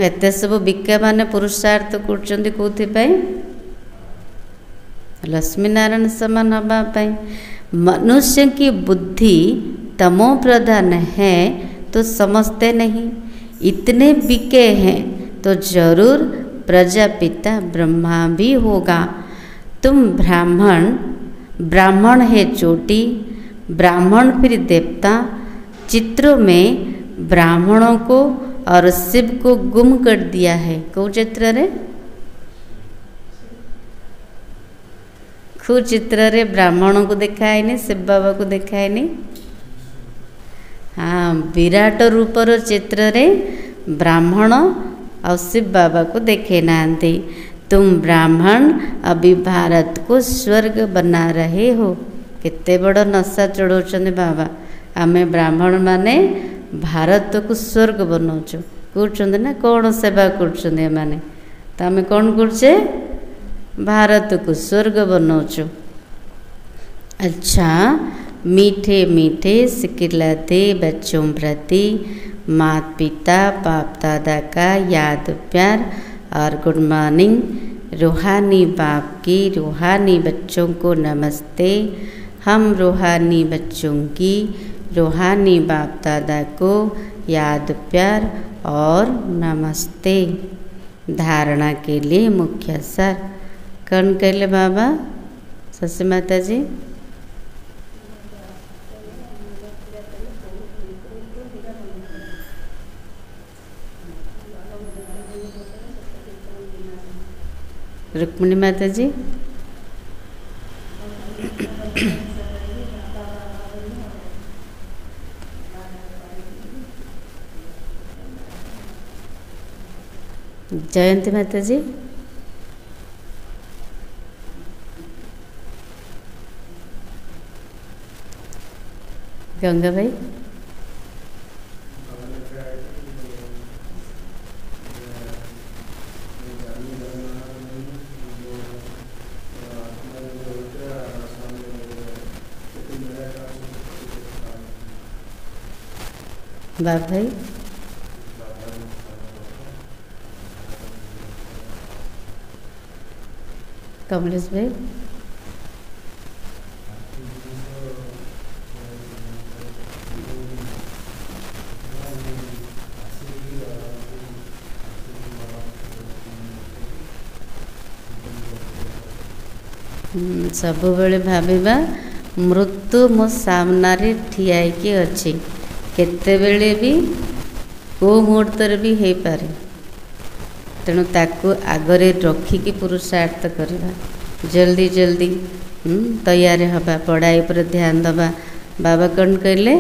एत सब विज्ञा माने पुरुषार्थ कर लक्ष्मी नारायण समान हवापाई। मनुष्य की बुद्धि तमो प्रधान है तो समझते नहीं। इतने बिके हैं तो जरूर प्रजापिता ब्रह्मा भी होगा। तुम ब्राह्मण है चोटी, ब्राह्मण फिर देवता। चित्रों में ब्राह्मणों को और शिव को गुम कर दिया है। कौ चित्र रे खू चित्र रे ब्राह्मणों को देखाए नहीं, शिव बाबा को देखाए नहीं। हाँ विराट रूपर चित्र रे ब्राह्मण और शिव बाबा को देखे नांती। तुम ब्राह्मण अभी भारत को स्वर्ग बना रहे हो। कितने बड़ नशा चढ़ाऊँ बाबा। आमे ब्राह्मण माने भारत को स्वर्ग बनाऊँ कहते ना कौन सेवा करने तो आम कौन करचे भारत को स्वर्ग बनाऊँ। अच्छा, मीठे मीठे सिखलाते बच्चों प्रति माता पिता बाप दादा का याद प्यार और गुड मॉर्निंग। रूहानी बाप की रूहानी बच्चों को नमस्ते। हम रूहानी बच्चों की रूहानी बाप दादा को याद प्यार और नमस्ते। धारणा के लिए मुख्य सार कौन कहले बाबा शशि माता जी? रुक्मिणी माता जी? जयंती माता जी? गंगा भाई? बाप भाई? कमलेश भाई? सब बेले भाविबा मृत्यु मो सामने ठियाई अच्छी केतेबेले भी को मुहूर्त भी हो पारे। तेणु ताकू आगरे रखिकी पुरुषार्थ करवा जल्दी जल्दी तैयार हवा पढ़ाई पर ध्यान दबा। बाबा कौन कहले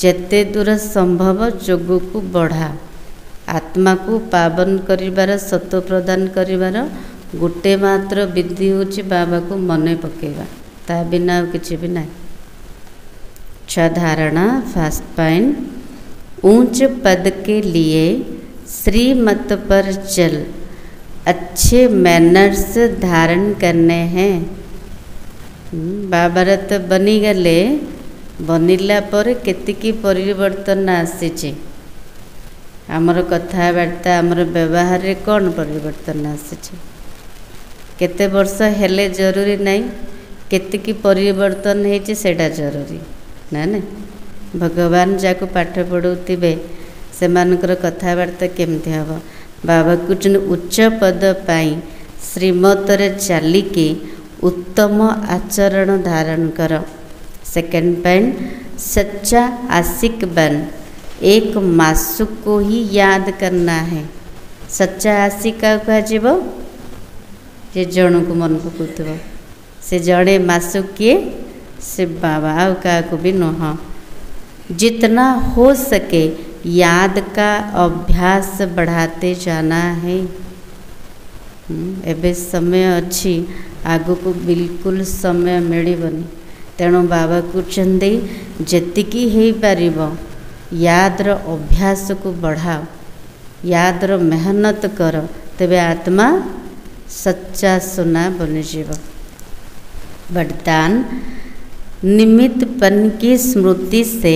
जेते दूर संभव जोग को बढ़ा आत्मा को पावन करिवार सत्व प्रदान करिवार गोटे मात्र विधि होची बाबा को मन पकेवा ता बिना किसी भी ना। धारणा फर्स्ट पॉइंट ऊंच पद के लिए श्रीमत पर चल अच्छे मैनर्स धारण करने हैं। बाबार तो बनीगले बनिला पर केतिकी परिवर्तन आसी आमर कथबार्ता आमर व्यवहार रे कौन परिवर्तन आसी केते वर्ष हेले जरूरी नहीं केतिकी परिवर्तन होती सेटा जरूरी ना ना। भगवान जाको पाठ पढ़ाऊे से कथबार्ता केमती हम बाबा कहते उच्च पद पाई श्रीमत रे चलिकी उत्तम आचरण धारण कर। सेकेंड पॉइंट सच्चा आशिक बन एक मासुक को ही याद करना है। सच्चा आशिक क्या कह जे जन को मन पकाउथबो से जड़े मासुक किए से बाबा आउ क्या भी नुह। जितना हो सके याद का अभ्यास बढ़ाते जाना है। एबे समय अच्छी आगु को बिल्कुल समय मिलबनी तेणु बाबा कहते जेतिकी हो पारिब यादर अभ्यास को बढ़ाओ यादर मेहनत कर तेबे आत्मा सच्चा सोना बनीजीव। वरदान निमित्तपन की स्मृति से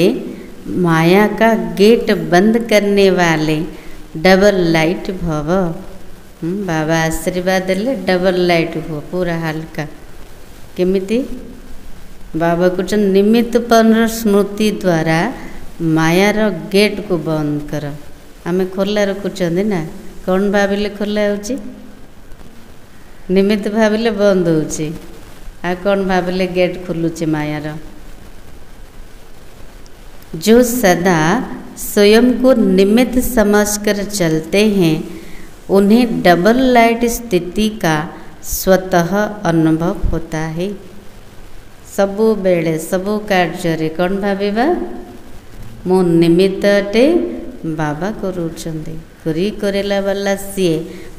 माया का गेट बंद करने वाले डबल लाइट भव। बाबा आशीर्वाद देले डबल लाइट हो पूरा हल्का केमिति बाबा कुछ निमित्तपन स्मृति द्वारा मायार गेट को बंद कर। आम खोला रखुंट ना कौन भाविले खोला हो निमित्त भाविले बंद हो कौन भाविले गेट खुलुचे मायार। जो सदा स्वयं को निमित्त समझकर चलते हैं उन्हें डबल लाइट स्थिति का स्वतः अनुभव होता है। सबु बेले सबु कार्य कौन भाविबा मो निमित्त अटे बाबा करूचंदे करी करेला वाला सीए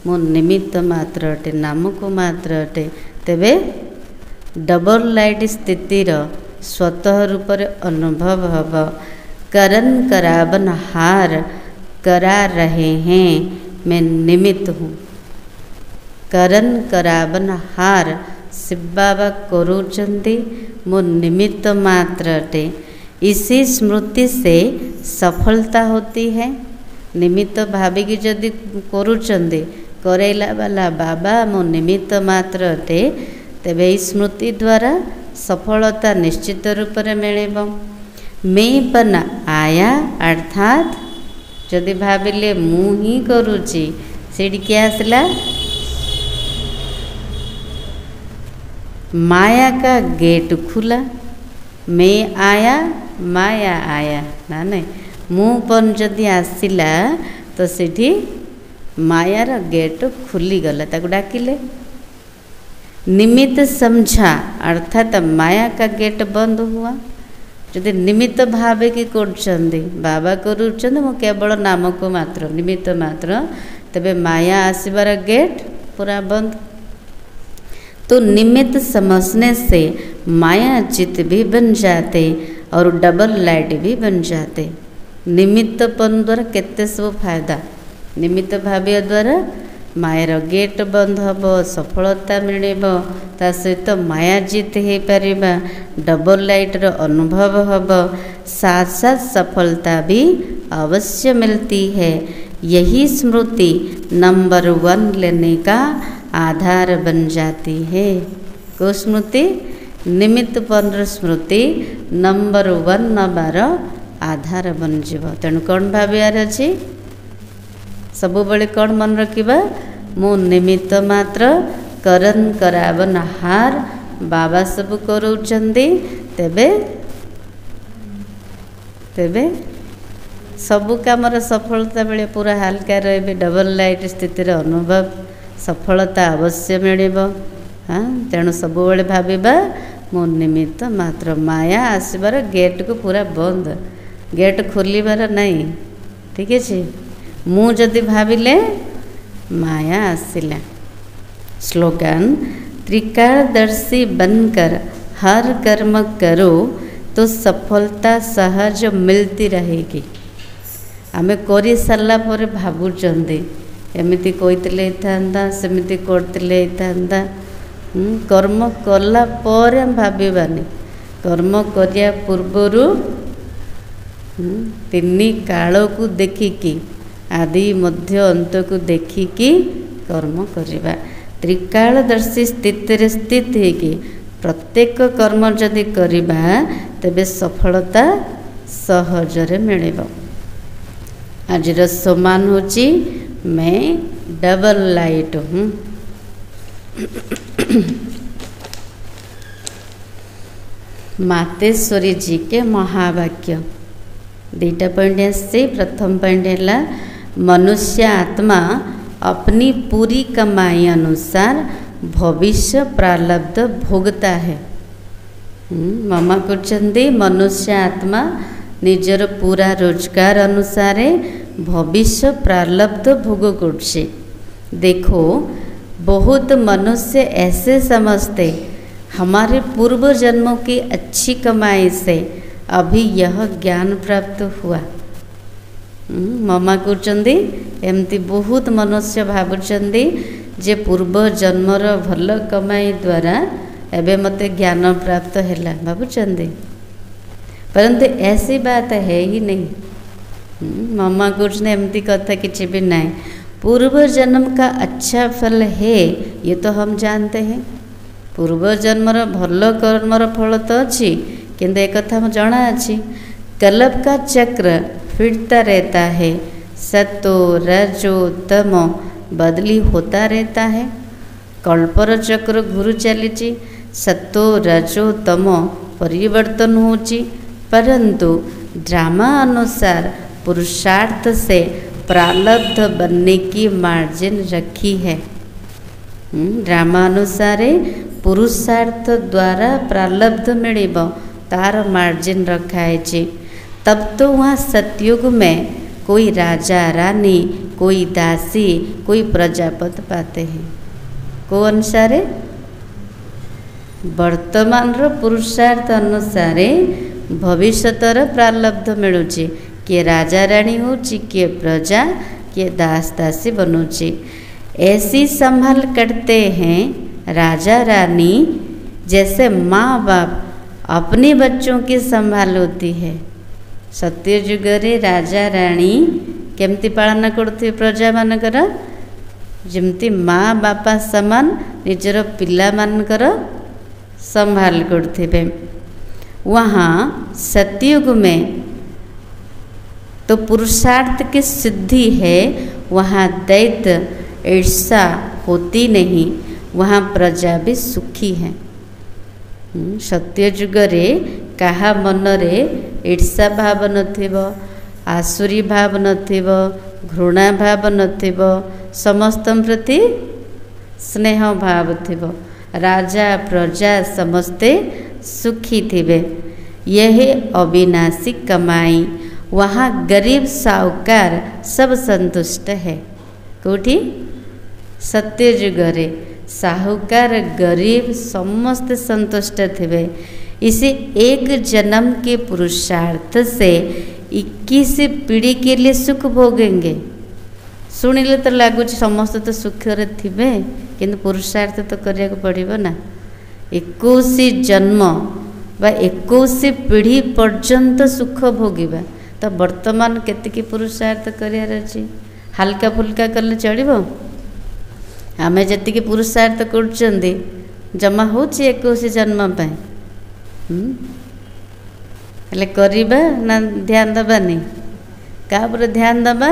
मो निमित्त मात्र अटे नाम को मात्र अटे। तेबे डबल लाइट स्थितिर स्वतः रूप अनुभव हब करन करावन हार करा रहे हैं, मैं निमित्त हूँ। करन करावन हार शिव बाबा करुचंदी, मो निमित्त मात्र अटे। इसी स्मृति से सफलता होती है। निमित्त भाविकी जदि करुचंदी, करैला वाला बाबा मो निमित्त मात्र अटे, तेबे स्मृति द्वारा सफलता निश्चित रूप से मिलिब। मैं बन आया अर्थात जदि भाविले मु ही करुची, सेठी किए आसला माया का गेट खुला। मैं आया माया आया ना नहीं, मुपन जदि आसला तो सेठी मायार गेट खुलीगला, ताको डाकिले। निमित्त समझा अर्थात माया का गेट बंद हुआ। जदि निमित्त भावे कि कर बाबा करुचंद मु केवल नाम को मात्र निमित्त मात्र, तबे माया आसबार गेट पूरा बंद। तो निमित्त समझने से माया चित भी बन जाते और डबल लाइट भी बन जाते। निमित्तपन द्वारा केते सब फायदा। निमित्त भाव्य द्वारा मायर गेट बंद हम, सफलता मिलिब, ता सहित माया जीत हो पार, डबल लाइटर अनुभव हम, साथ साथ सफलता भी अवश्य मिलती है। यही स्मृति नंबर 1 लेने का आधार बन जाती है। को स्मृति निमित्त पन्र स्मृति नंबर 1 नबार आधार बन जीव। तेणु कौन भावियार अच्छी सब बड़े कौन मन रखा, मु निमित्त मात्र करन करावन हार बाबा सब करुचंदी, तेबे तेबे सबु कामर सफलता मिले, पूरा हल्का रहे, डबल लाइट स्थितिर अनुभव सफलता अवश्य मिलिब। हाँ, तेणु सब बेले भाविबा मो निमित्त मात्र। माया आसबार गेट को पूरा बंद, गेट खोलिबार नहीं। ठीक है, मु जदि भाविले माया आसिला। स्लोगन त्रिकालदर्शी बनकर हर कर्म करो तो सफलता सहज मिलती रहेगी। आमे करी सारा पर भावुचंदी एमती कहते था सेमती करते था। कर्म कला पर भावानी, कर्म करिया पूर्वरु तीन काल को देखिकी आदि मध्य अंत को देखिकी कर्म करिबा। त्रिकालदर्शी स्थिति स्थित है प्रत्येक कर्म जदि करिबा तेबे सफलता सहजरे मिलिब। आजिर समान होची मैं डबल लाइट हूँ। मातेश्वरी जी के महावाक्य दुईटा पॉइंट आसे। प्रथम पॉइंट है मनुष्य आत्मा अपनी पूरी कमाई अनुसार भविष्य प्रारब्ध भोगता है। मामा कहते मनुष्य आत्मा निजर पूरा रोजगार अनुसार भविष्य प्रारब्ध भोग करछे। देखो बहुत मनुष्य ऐसे समझते हमारे पूर्व जन्मों की अच्छी कमाई से अभी यह ज्ञान प्राप्त हुआ। मामा कहते एमती बहुत मनुष्य भावुचंदी जे पूर्व जन्मर भल कमाई द्वारा एबे मते ज्ञान प्राप्त है भावुचंदी, परंतु ऐसी बात है ही नहीं। मामा कहते एमती कथा किसी भी नहीं। पूर्व जन्म का अच्छा फल है ये तो हम जानते हैं। पूर्व जन्मर भल कर्मर फल तो अच्छी, किंतु एक कथा हम जाना अच्छी कल्प का चक्र फिरता रहता है। सतो रजो तम बदली होता रहता है। कल्पर चक्र घुरु चली, सतो रजो तम परिवर्तन होची, परंतु ड्रामा अनुसार पुरुषार्थ से प्रारब्ध बनने की मार्जिन रखी है। ड्रामा अनुसार पुरुषार्थ द्वारा प्रारब्ध मिलिब तार मार्जिन रखा है। तब तो वहाँ सतयुग में कोई राजा रानी, कोई दासी, कोई प्रजापत पाते हैं। को अनुसार वर्तमान पुरुषार्थ अनुसार भविष्यतर प्रारब्ध मिलूची किए राजा राणी होची किए प्रजा किए दास दासी बनूची। ऐसी संभाल करते हैं राजा रानी जैसे माँ बाप अपने बच्चों की संभाल होती है। सत्य जुगरे राजा राणी केमती पालन करते प्रजा मानकर जमती माँ बापा समान निजर पिला मानकर संभाल करते। वहाँ सतयुग में तो पुरुषार्थ की सिद्धि है, वहाँ दैत्य ईर्षा होती नहीं, वहाँ प्रजा भी सुखी है। सत्य जुगरे कहा मनरे ईर्षा भाव नथिब, आसुरी भाव नथिब, घृणा भाव नथिब, समस्त प्रति स्नेह भाव थिब, राजा प्रजा समस्ते सुखी थिबे। यह अविनाशी कमाई, वहाँ गरीब साहूकार सब संतुष्ट है। कोठी सत्य जुगरे साहूकार गरीब समस्त संतुष्ट थे। इसे एक जन्म के पुरुषार्थ से 21 पीढ़ी के लिए सुख भोगेंगे। शुणिले तो लगुच समस्त तो सुख थे किंतु पुरुषार्थ तो करने को पड़ो ना। 21 जन्म बा 21 पीढ़ी पर्यंत सुख भोगिबा तो वर्तमान केतिकी पुरुषार्थ करार अच्छी। हाल्का फुल्का कले चलो। आम जी पुरुषार्थ कर जमा हो 21 जन्म हेले करवा ना ध्यान दबानी क्या ध्यान दबा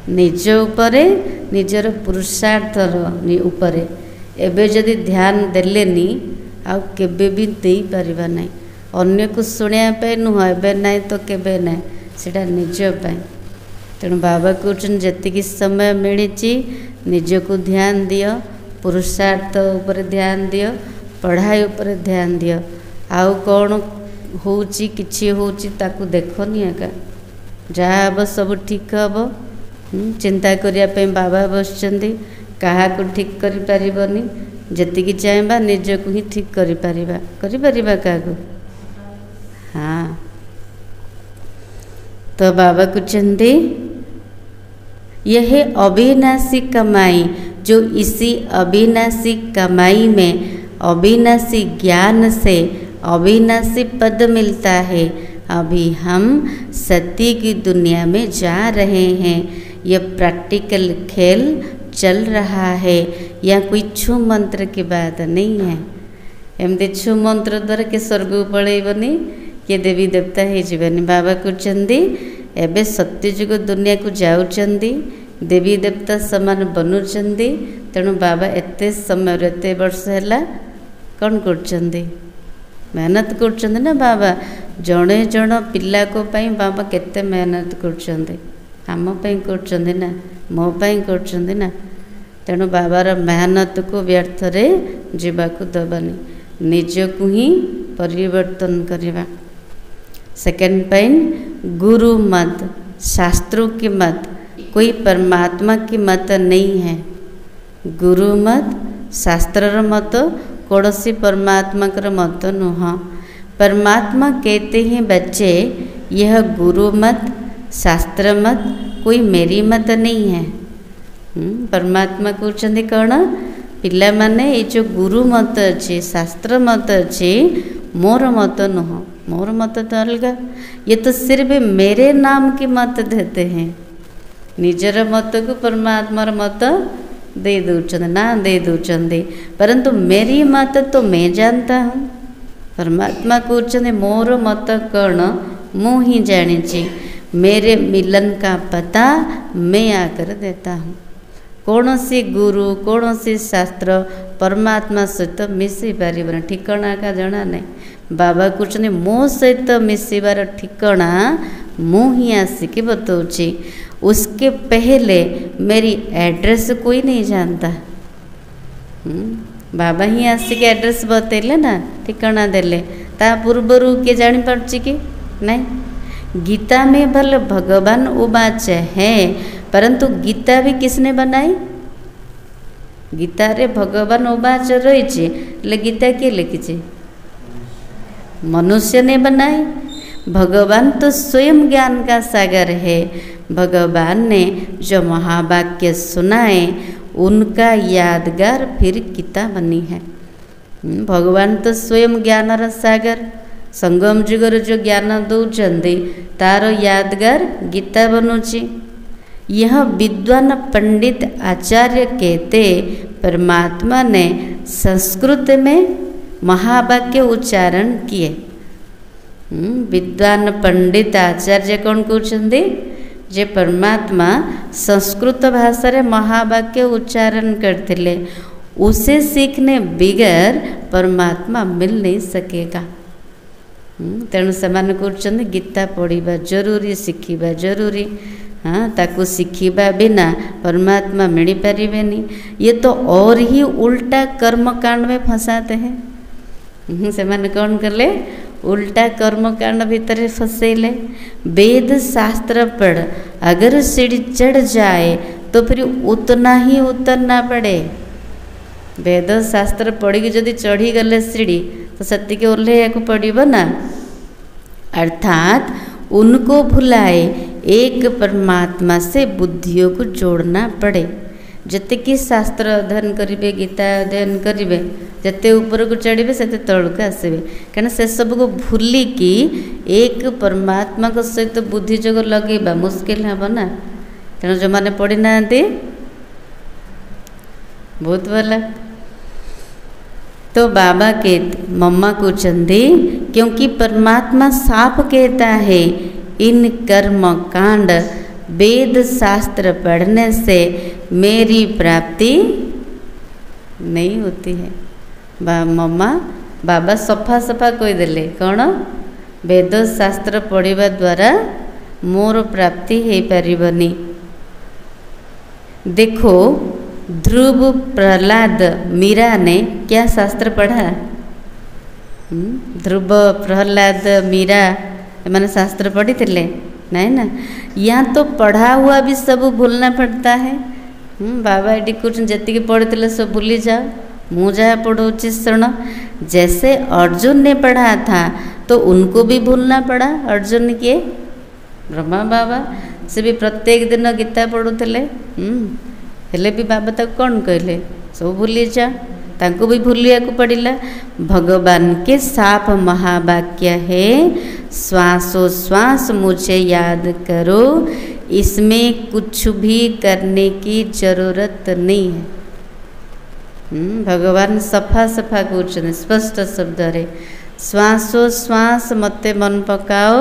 निज उपरे निजर पुरुषार्थर उपरे एबे जदि ध्यान देलेनी आउ केबे भी दे परिबा नहीं। अन्य को शुणिया पे नुह एबे नहीं तो केबे नहीं, सेटा निज पे। तेणु बाबा कहते जी समय मिली निज को ध्यान दियो, पुरुषार्थ उपर ध्यान दियो, पढ़ाई उपर ध्यान दियो। आउ कौन होची किछि होची ताकू देखनी एका जहाँ हम सब ठीक हम। चिंता करने बाबा बसचंदी क्या ठीक करिपारिबनी, जेतिकी चाहबा निज को ही ठीक करिपारिबा क्या। हाँ तो बाबा कहते यह अविनाशी कमाई, जो इसी अविनाशी कमाई में अविनाशी ज्ञान से अविनाशी पद मिलता है। अभी हम सत्य की दुनिया में जा रहे हैं। यह प्रैक्टिकल खेल चल रहा है, या कोई छू मंत्र की बात नहीं है। एमती छू मंत्र द्वारा के स्वर्ग पलैबनी किए देवी देवता हो। बाबा कहते एबे सत्यजुग दुनिया को जाऊँगी, देवी देवता समान बनूँगी। तेणु बाबा एत समय एत वर्ष है कौन कर मेहनत कर ना। बाबा जड़े जन पिला को पाई बाबा केते मेहनत कर ना, मोपाई कर ना। तेणु बाबार मेहनत को व्यर्थ रे जीवाकू दबानी, निज को ही परिवर्तन करवा। सेकेंड पॉइंट गुरु मत, शास्त्रों की मत, कोई परमात्मा की मत नहीं है। गुरु मत शास्त्र मत कौन सी परमात्मा का मत नुह। परमात्मा कहते हैं बच्चे यह गुरु मत शास्त्र मत कोई मेरी मत नहीं है। परमात्मा कहते कौन पिला माने ये जो गुरु मत अच्छे शास्त्र मत अच्छे मोर मत नुह, मोर मत तो अलग। ये तो सिर्फ मेरे नाम की मत देते हैं, निजर मत को परमात्मार मत दे दूचंदे ना दे दूचंदे, परंतु मेरी मत तो मैं जानता हूँ। परमात्मा कहते मोर मत कौन मु ही जानी, मेरे मिलन का पता मैं आकर देता हूँ। कौन सी गुरु कौन सी शास्त्र परमात्मा सहित मिसी पार ठिकाना का जना नहीं। बाबा कहते मो सहित मिसबार ठिकाना मु ही आसिक बताऊँगी। उसके पहले मेरी एड्रेस कोई नहीं जानता। बाबा ही आसिक एड्रेस बतैले ना, ठिकाना देले, ता पूर्वर किए जानी पार्ची कि नहीं। गीता में भले भगवान उवाच है, परंतु गीता भी किसने बनाई? गीता रे भगवान उवाच रही, गीता किए लिखी? मनुष्य ने बनाए। भगवान तो स्वयं ज्ञान का सागर है। भगवान ने जो महावाक्य सुनाए उनका यादगार फिर गीता बनी है। भगवान तो स्वयं ज्ञानर सागर, संगम जुगर जो ज्ञान दौरान तार यादगार गीता बनुची। यह विद्वान पंडित आचार्य कहते परमात्मा ने संस्कृत में महावाक्य उच्चारण किए। विद्वान पंडित आचार्य कौन कहते जे परमात्मा संस्कृत भाषा रे महावाक्य उच्चारण करते, उसे सीखने बगैर परमात्मा मिल नहीं सकेगा। तेणु से कहते गीता पढ़ा जरूरी, शिखा जरूरी। हाँ, ताकू शिखा बिना परमात्मा मिल पारे नहीं। ये तो और ही उल्टा कर्मकांड में फंसाते हैं। से माने कौन कले, उल्टा कर्मकांड भीतर फंसेले। वेद शास्त्र पढ़, अगर सीढ़ी चढ़ जाए तो फिर उतना ही उतरना पड़े। वेद शास्त्र पढ़ी जदि चढ़ी गले सीढ़ी तो सत्य ओह्लैया पड़ो ना। अर्थात उनको भुलाए एक परमात्मा से बुद्धियों को जोड़ना पड़े। जते कि शास्त्र अध्ययन करेंगे, गीता अध्ययन करेंगे, जिते ऊपर को चढ़े से तलक आसवे। कहीं से सब को भूलिकी एक परमात्मा को सहित बुद्धि जोग लगेबा मुस्किल हे ना। तेणु जो मैंने पढ़ी ना बहुत भला। तो बाबा के मम्मा को चंदी, क्योंकि परमात्मा साफ कहता है इन कर्म कांड वेद शास्त्र पढ़ने से मेरी प्राप्ति नहीं होती है। मम्मा बाबा सफा सफा कहीदेले कौन, वेद शास्त्र पढ़ा द्वारा मोर प्राप्ति हो पारिबनी। देखो ध्रुव, प्रहलाद, मीरा ने क्या शास्त्र पढ़ा? ध्रुव, प्रहलाद, मीरा मैंने शास्त्र पढ़ी थे नहीं ना। यहाँ तो पढ़ा हुआ भी सब भूलना पड़ता है। बाबा ये कुछ जी पढ़ते सब भूली जाओ, मुँह जहाँ पढ़ाऊँगी सुन। जैसे अर्जुन ने पढ़ा था तो उनको भी भूलना पड़ा। अर्जुन के ब्रह्मा बाबा से भी प्रत्येक दिन गीता पढ़ुले, हेले भी बाबा तक कौन कहले सब भूली जा, तांको भी भूलिया को पड़िला। भगवान के साफ महावाक्य है, श्वासोश्वास मुझे याद करो, इसमें कुछ भी करने की जरूरत नहीं है। भगवान सफा सफा कहते स्पष्ट शब्द रे, श्वासोश्वास मते मन पकाओ,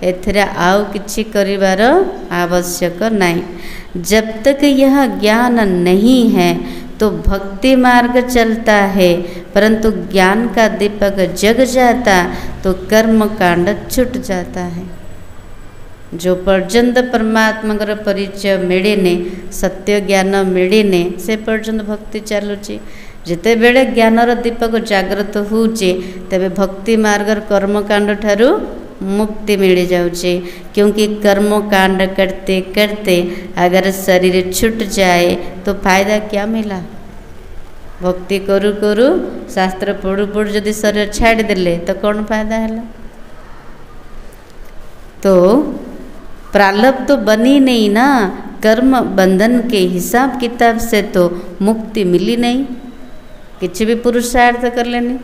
एथिरे आउ किछि करिवार आवश्यक नहीं। जब तक यह ज्ञान नहीं है तो भक्ति मार्ग चलता है, परंतु ज्ञान का दीपक जग जाता तो कर्म कांड छूट जाता है। जो पर्यंत परमात्मा परिचय मिलने, सत्य ज्ञान मिलने, से पर्यंत भक्ति चलुची। जिते बेले ज्ञानर दीपक जागृत होचे तेबे भक्ति मार्ग कर्मकांड ठारू मुक्ति मिल जाऊँचे। क्योंकि कर्म कांड करते करते अगर शरीर छूट जाए तो फायदा क्या मिला? भक्ति करू करू शास्त्र पढ़ू पढ़ू जदि शरीर छाड़ देले तो कौन फायदा है? तो प्रारब्ध तो बनी नहीं ना, कर्म बंधन के हिसाब किताब से तो मुक्ति मिली नहीं। किसी भी पुरुषार्थ कर लेनी,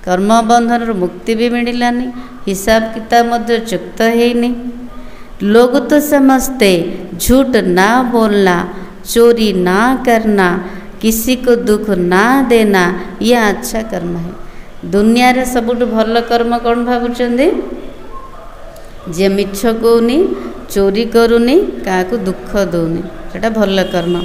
कर्म बंधन मुक्ति भी मिलानी, हिसाब किताब मध्य चुक्त है नहीं। लोग तो समझते झूठ ना बोलना, चोरी ना करना, किसी को दुख ना देना यह अच्छा कर्म है। दुनिया रे सबुठ भल कर्म कौन भावुचंदी? जे मिछ कहूनी, चोरी करूनी, क्या दुख दौनी, सेटा भल कर्म।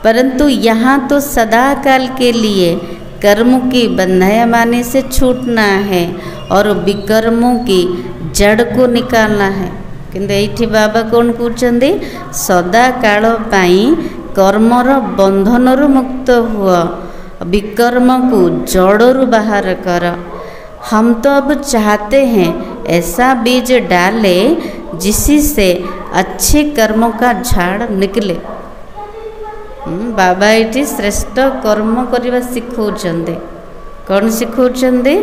परंतु यहाँ तो सदा काल के लिए कर्म की बंधनमानी से छूटना है और विकर्मों की जड़ को निकालना है। किंतु एठी बाबा कौन कहते? सदा काल पाई कर्मर बंधनरु मुक्त हुआ, विकर्म को जड़रू बाहर कर। हम तो अब चाहते हैं ऐसा बीज डाले जिससे अच्छे कर्मों का झाड़ निकले। बाबा ये श्रेष्ठ कर्म करने शिखौते। कौन शिखौଛନ୍ତି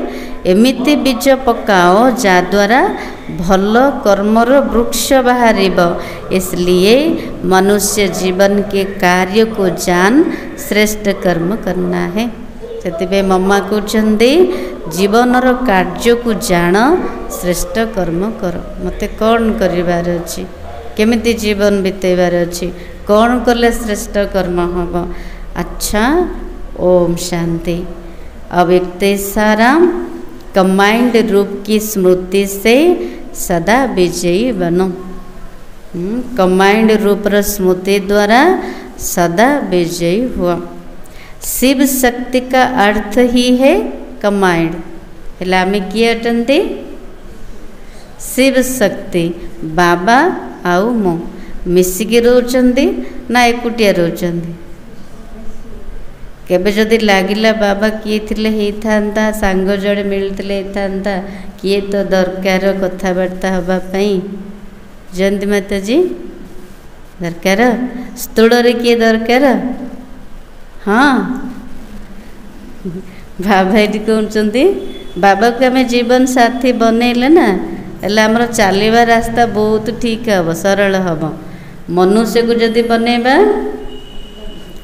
एमिति बीज पकाओ जाद्वारा भल कर्मर वृक्ष बाहरिब इसलिए मनुष्य जीवन के कार्य को जान श्रेष्ठ कर्म करना है। से मम्मा कहते जीवनर कार्य को जान श्रेष्ठ कर्म कर मते कौन करिवार अछि केमिति जीवन बितेबार अछि कौन कले श्रेष्ठ कर्म हम। अच्छा ओम शांति। अव्यक्तेसाराम कंबाइंड रूप की स्मृति से सदा विजयी बनो। कंबाइंड रूप स्मृति द्वारा सदा विजयी हुआ। शिव शक्ति का अर्थ ही है कंबाइंड हेला आम किए अटंती शिव शक्ति बाबा आउ मो मिसिकी रोचंदी ना एकुटिया रोचंदी। केबे जदि लागिला बाबा किए थिले हेइथांता सांग जड़े मिलथिले हेइथांता किए तो दरकार कथाबार्ता हबा पई जयंती माता जी दरकार स्थूल रे किए दरकार। हाँ बाबा ये कहते बाबा को आम जीवन साथी बनइले ना आमर चलवा रास्ता बहुत ठीक हम सरल हम। मनुष्य को जदि बनइबा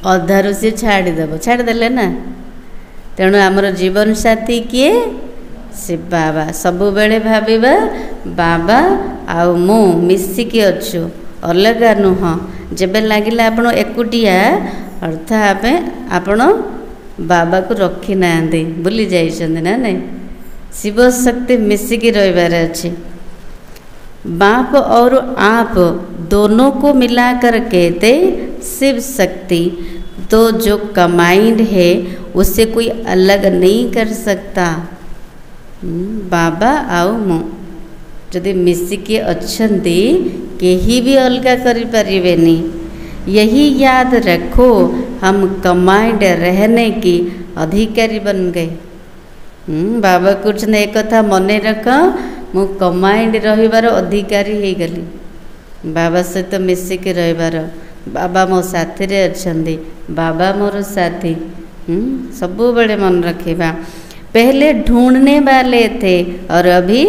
अधारू सी छाड़देले ना। तेणु आमर जीवन साथी किए से बाबा सबु बेले भाविबा बाबा आउ मु मिसिकी अच्छु अलगा नुह। जेबे लागिला आपण एकुटिया अर्थात आपण बाबा को रखी ना भूली जाइछन्ति ना नहीं। शिव शक्ति मिसिकी रहिबार अछि। बाप और आप दोनों को मिलाकर कहते शिव शक्ति। तो जो कंबाइंड है उसे कोई अलग नहीं कर सकता। बाबा आउ मु जदि मिसिकी अच्छन्ति केही भी अलगा करि परिबेनी। यही याद रखो हम कंबाइंड रहने की अधिकारी बन गए। बाबा कुछ ने एक कथा मन रख मु कंबाइंड रहिबार अधिकारी हो गली। बाबा सहित मिसिकी रहिबार बाबा मो साथी रे अछंदी बाबा मोर साथी। सबु बड़े मन रखिबा। पहले ढूंढने वाले थे और अभी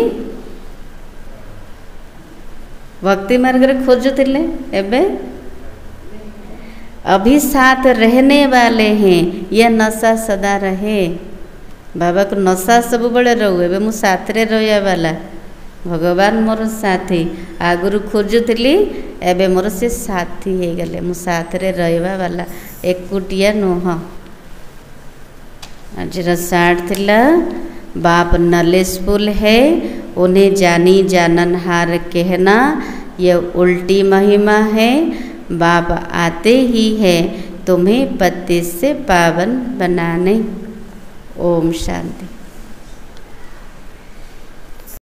भक्ति मार्ग रे खोजुतिले एबे अभी साथ रहने वाले हैं। यह नशा सदा रहे। बाबा को नशा सब बड़े रहू एबे मु साथ रे रहया वाला भगवान मोर साथी। आगुरु खोजुतिली एबे मोर से साथी हे गले मु साथ रे रहवा वाला एकुटिया नुह। आज साठ थिला बाप नॉलेजफुल है उन्हें जानी जाननहार कहना यह उल्टी महिमा है। बाप आते ही है तुम्हें पति से पावन बनाने। ओम शांति।